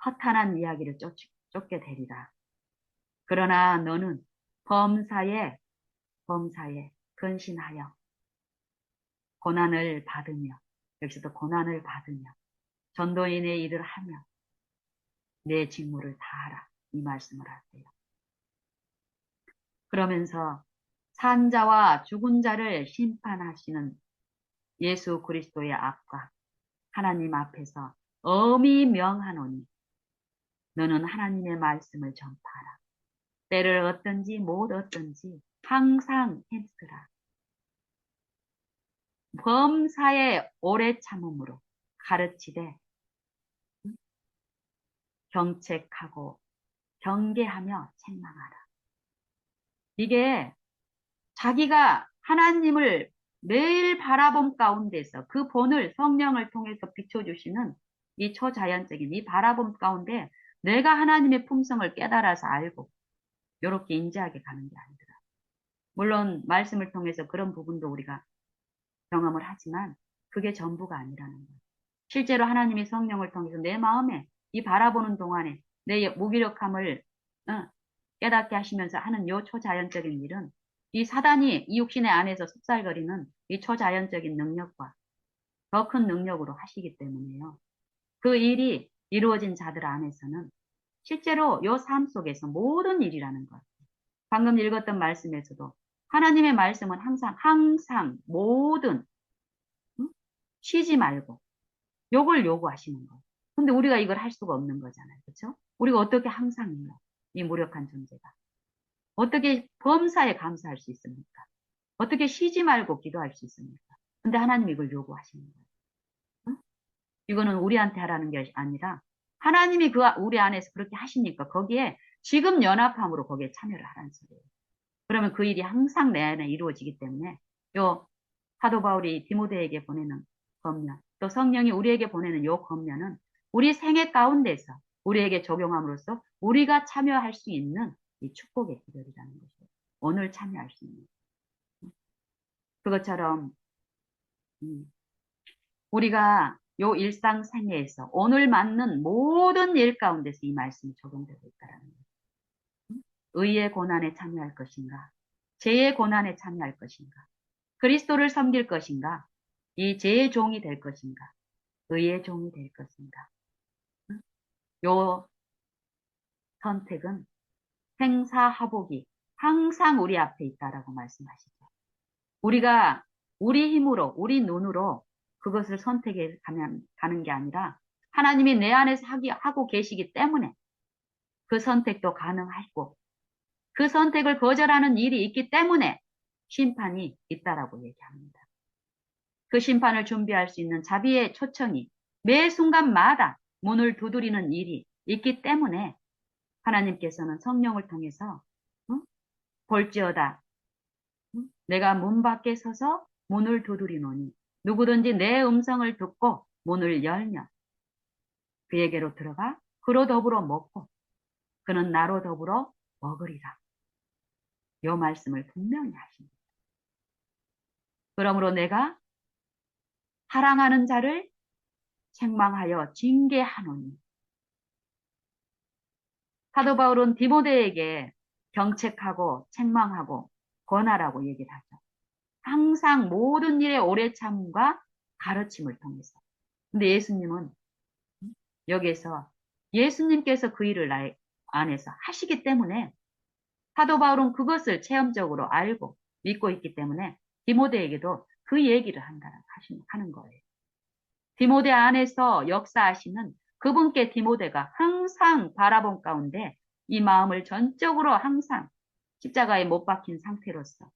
허탄한 이야기를 쫓게 되리라. 그러나 너는 범사에 근신하여 고난을 받으며 여기서도 고난을 받으며 전도인의 일을 하며 내 직무를 다하라. 이 말씀을 하세요. 그러면서 산자와 죽은 자를 심판하시는 예수 그리스도의 앞과 하나님 앞에서 엄히 명하노니 너는 하나님의 말씀을 전파하라. 때를 얻든지 못 얻든지 항상 힘쓰라. 범사에 오래 참음으로 가르치되 경책하고 경계하며 책망하라. 이게 자기가 하나님을 매일 바라봄 가운데서 그 본을 성령을 통해서 비춰주시는 이 초자연적인 이 바라봄 가운데 내가 하나님의 품성을 깨달아서 알고 이렇게 인지하게 가는 게 아니더라. 물론 말씀을 통해서 그런 부분도 우리가 경험을 하지만 그게 전부가 아니라는 거예요. 실제로 하나님의 성령을 통해서 내 마음에 이 바라보는 동안에 내 무기력함을 어, 깨닫게 하시면서 하는 요 초자연적인 일은 이 사단이 이 육신의 안에서 속살거리는 이 초자연적인 능력과 더 큰 능력으로 하시기 때문에요. 그 일이 이루어진 자들 안에서는 실제로 요 삶 속에서 모든 일이라는 것. 방금 읽었던 말씀에서도 하나님의 말씀은 항상 모든 응? 쉬지 말고 요걸 요구하시는 거예요. 근데 우리가 이걸 할 수가 없는 거잖아요. 그렇죠? 우리가 어떻게 항상인가? 이 무력한 존재가. 어떻게 범사에 감사할 수 있습니까? 어떻게 쉬지 말고 기도할 수 있습니까? 근데 하나님이 이걸 요구하시는 거예요. 응? 이거는 우리한테 하라는 게 아니라 하나님이 우리 안에서 그렇게 하시니까 거기에 지금 연합함으로 거기에 참여를 하라는 소리예요. 그러면 그 일이 항상 내 안에 이루어지기 때문에 요 사도 바울이 디모데에게 보내는 권면, 또 성령이 우리에게 보내는 요 권면은 우리 생애 가운데서 우리에게 적용함으로써 우리가 참여할 수 있는 이 축복의 기별이라는 것이에요. 오늘 참여할 수 있는. 그것처럼 우리가 요 일상생애에서 오늘 맞는 모든 일 가운데서 이 말씀이 적용되고 있다는 거예요. 의의 고난에 참여할 것인가? 죄의 고난에 참여할 것인가? 그리스도를 섬길 것인가? 이 죄의 종이 될 것인가? 의의 종이 될 것인가? 요 선택은 생사하복이 항상 우리 앞에 있다라고 말씀하시죠. 우리가 우리 힘으로, 우리 눈으로 그것을 선택해 가는 게 아니라 하나님이 내 안에서 하고 계시기 때문에 그 선택도 가능하고 그 선택을 거절하는 일이 있기 때문에 심판이 있다라고 얘기합니다. 그 심판을 준비할 수 있는 자비의 초청이 매 순간마다 문을 두드리는 일이 있기 때문에 하나님께서는 성령을 통해서 볼지어다 내가 문 밖에 서서 문을 두드리노니 누구든지 내 음성을 듣고 문을 열면 그에게로 들어가 그로 더불어 먹고 그는 나로 더불어 먹으리라. 요 말씀을 분명히 하십니다. 그러므로 내가 사랑하는 자를 책망하여 징계하노니 사도 바울은 디모데에게 경책하고 책망하고 권하라고 얘기를 하죠. 항상 모든 일에 오래 참음과 가르침을 통해서. 근데 예수님은 여기에서 예수님께서 그 일을 나의 안에서 하시기 때문에 사도 바울은 그것을 체험적으로 알고 믿고 있기 때문에 디모데에게도 그 얘기를 하는 거예요. 디모데 안에서 역사하시는 그분께 디모데가 항상 바라본 가운데 이 마음을 전적으로 항상 십자가에 못 박힌 상태로서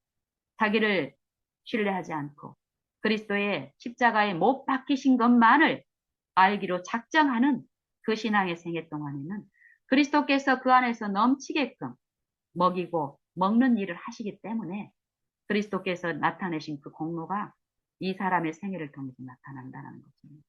자기를 신뢰하지 않고 그리스도의 십자가에 못 박히신 것만을 알기로 작정하는 그 신앙의 생애 동안에는 그리스도께서 그 안에서 넘치게끔 먹이고 먹는 일을 하시기 때문에 그리스도께서 나타내신 그 공로가 이 사람의 생애를 통해서 나타난다는 것입니다.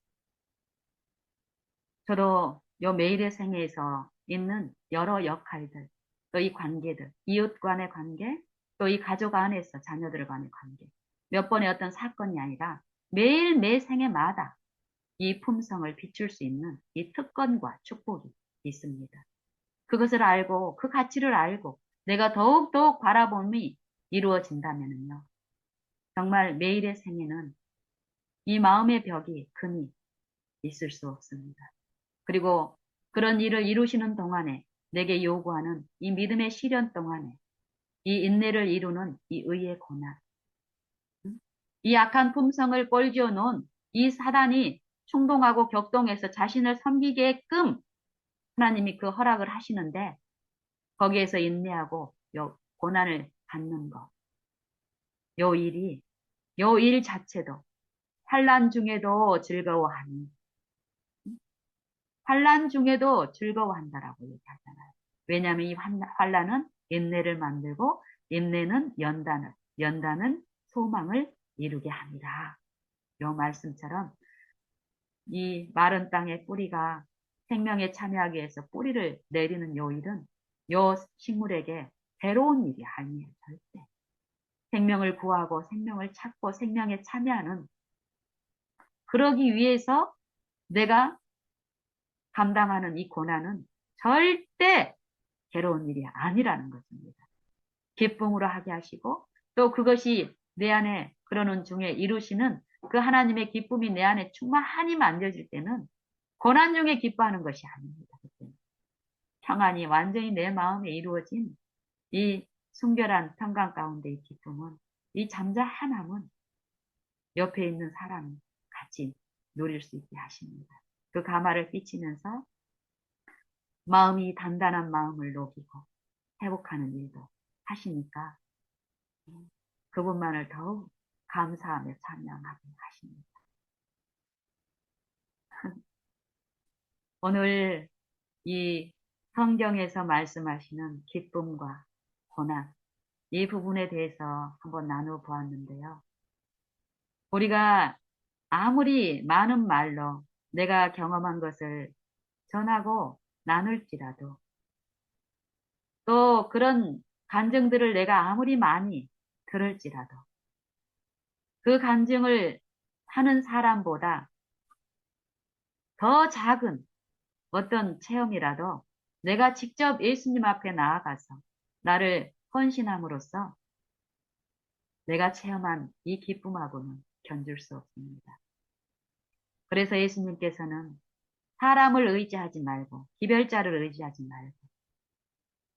저도 요 매일의 생애에서 있는 여러 역할들, 또 이 관계들, 이웃 간의 관계, 또 이 가족 안에서 자녀들 간의 관계, 몇 번의 어떤 사건이 아니라 매일 매 생애마다 이 품성을 비출 수 있는 이 특권과 축복이 있습니다. 그것을 알고 그 가치를 알고 내가 더욱더욱 바라봄이 이루어진다면요. 정말 매일의 생애는 이 마음의 벽이 금이 있을 수 없습니다. 그리고 그런 일을 이루시는 동안에 내게 요구하는 이 믿음의 시련 동안에 이 인내를 이루는 이 의의 고난, 이 악한 품성을 꼴지어 놓은 이 사단이 충동하고 격동해서 자신을 섬기게끔 하나님이 그 허락을 하시는데 거기에서 인내하고 요 고난을 받는 것, 요 일 자체도 환난 중에도 즐거워하니 환난 중에도 즐거워한다라고 얘기하잖아요. 왜냐하면 이 환난은 인내를 만들고 인내는 연단은 소망을 이루게 합니다. 요 말씀처럼 이 마른 땅의 뿌리가 생명에 참여하기 위해서 뿌리를 내리는 요 일은 요 식물에게 괴로운 일이 아니에요. 절대. 생명을 구하고 생명을 찾고 생명에 참여하는 그러기 위해서 내가 감당하는 이 고난은 절대 괴로운 일이 아니라는 것입니다. 기쁨으로 하게 하시고 또 그것이 내 안에 그러는 중에 이루시는 그 하나님의 기쁨이 내 안에 충만히 만져질 때는 고난 중에 기뻐하는 것이 아닙니다. 그때는. 평안이 완전히 내 마음에 이루어진 이 순결한 평강 가운데의 기쁨은 이 잠잠함은 옆에 있는 사람이 같이 누릴 수 있게 하십니다. 그 가마를 끼치면서 마음이 단단한 마음을 녹이고 회복하는 일도 하시니까 그분만을 더욱 감사하며 찬양하게 하십니다. 오늘 이 성경에서 말씀하시는 기쁨과 고난, 이 부분에 대해서 한번 나누어 보았는데요. 우리가 아무리 많은 말로 내가 경험한 것을 전하고 나눌지라도 또 그런 간증들을 내가 아무리 많이 들을지라도 그 간증을 하는 사람보다 더 작은 어떤 체험이라도 내가 직접 예수님 앞에 나아가서 나를 헌신함으로써 내가 체험한 이 기쁨하고는 견줄 수 없습니다. 그래서 예수님께서는 사람을 의지하지 말고 기별자를 의지하지 말고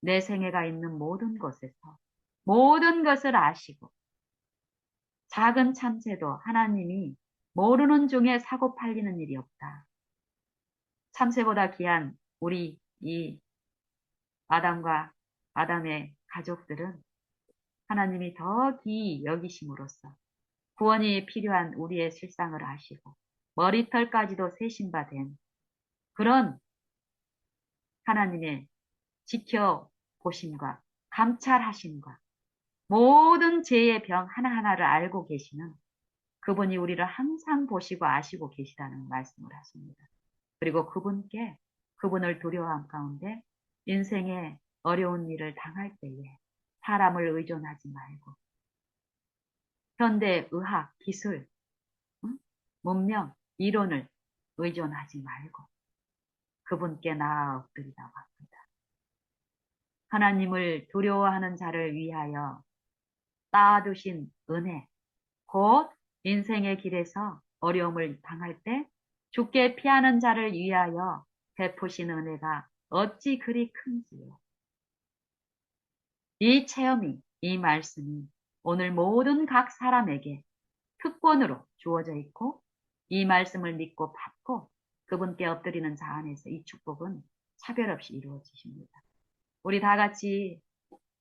내 생애가 있는 모든 곳에서 모든 것을 아시고 작은 참새도 하나님이 모르는 중에 사고 팔리는 일이 없다. 참새보다 귀한 우리 이 아담과 아담의 가족들은 하나님이 더 귀히 여기심으로써 구원이 필요한 우리의 실상을 아시고 머리털까지도 세신 바 된 그런 하나님의 지켜보심과 감찰하심과 모든 죄의 병 하나하나를 알고 계시는 그분이 우리를 항상 보시고 아시고 계시다는 말씀을 하십니다. 그리고 그분을 두려워함 가운데 인생의 어려운 일을 당할 때에 사람을 의존하지 말고 현대 의학, 기술, 문명, 이론을 의존하지 말고 그분께 나아 엎드리라고 합니다. 하나님을 두려워하는 자를 위하여 쌓아두신 은혜, 곧 인생의 길에서 어려움을 당할 때 죽게 피하는 자를 위하여 베푸신 은혜가 어찌 그리 큰지요. 이 체험이, 이 말씀이 오늘 모든 각 사람에게 특권으로 주어져 있고 이 말씀을 믿고 받고 그분께 엎드리는 자 안에서 이 축복은 차별 없이 이루어지십니다. 우리 다 같이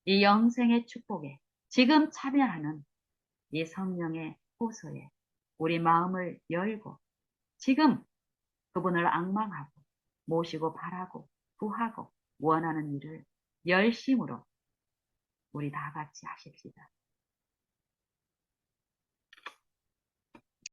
이 영생의 축복에 지금 참여하는 이 성령의 호소에 우리 마음을 열고 지금 그분을 앙망하고 모시고 바라고 구하고 원하는 일을 열심으로 우리 다 같이 하십시다.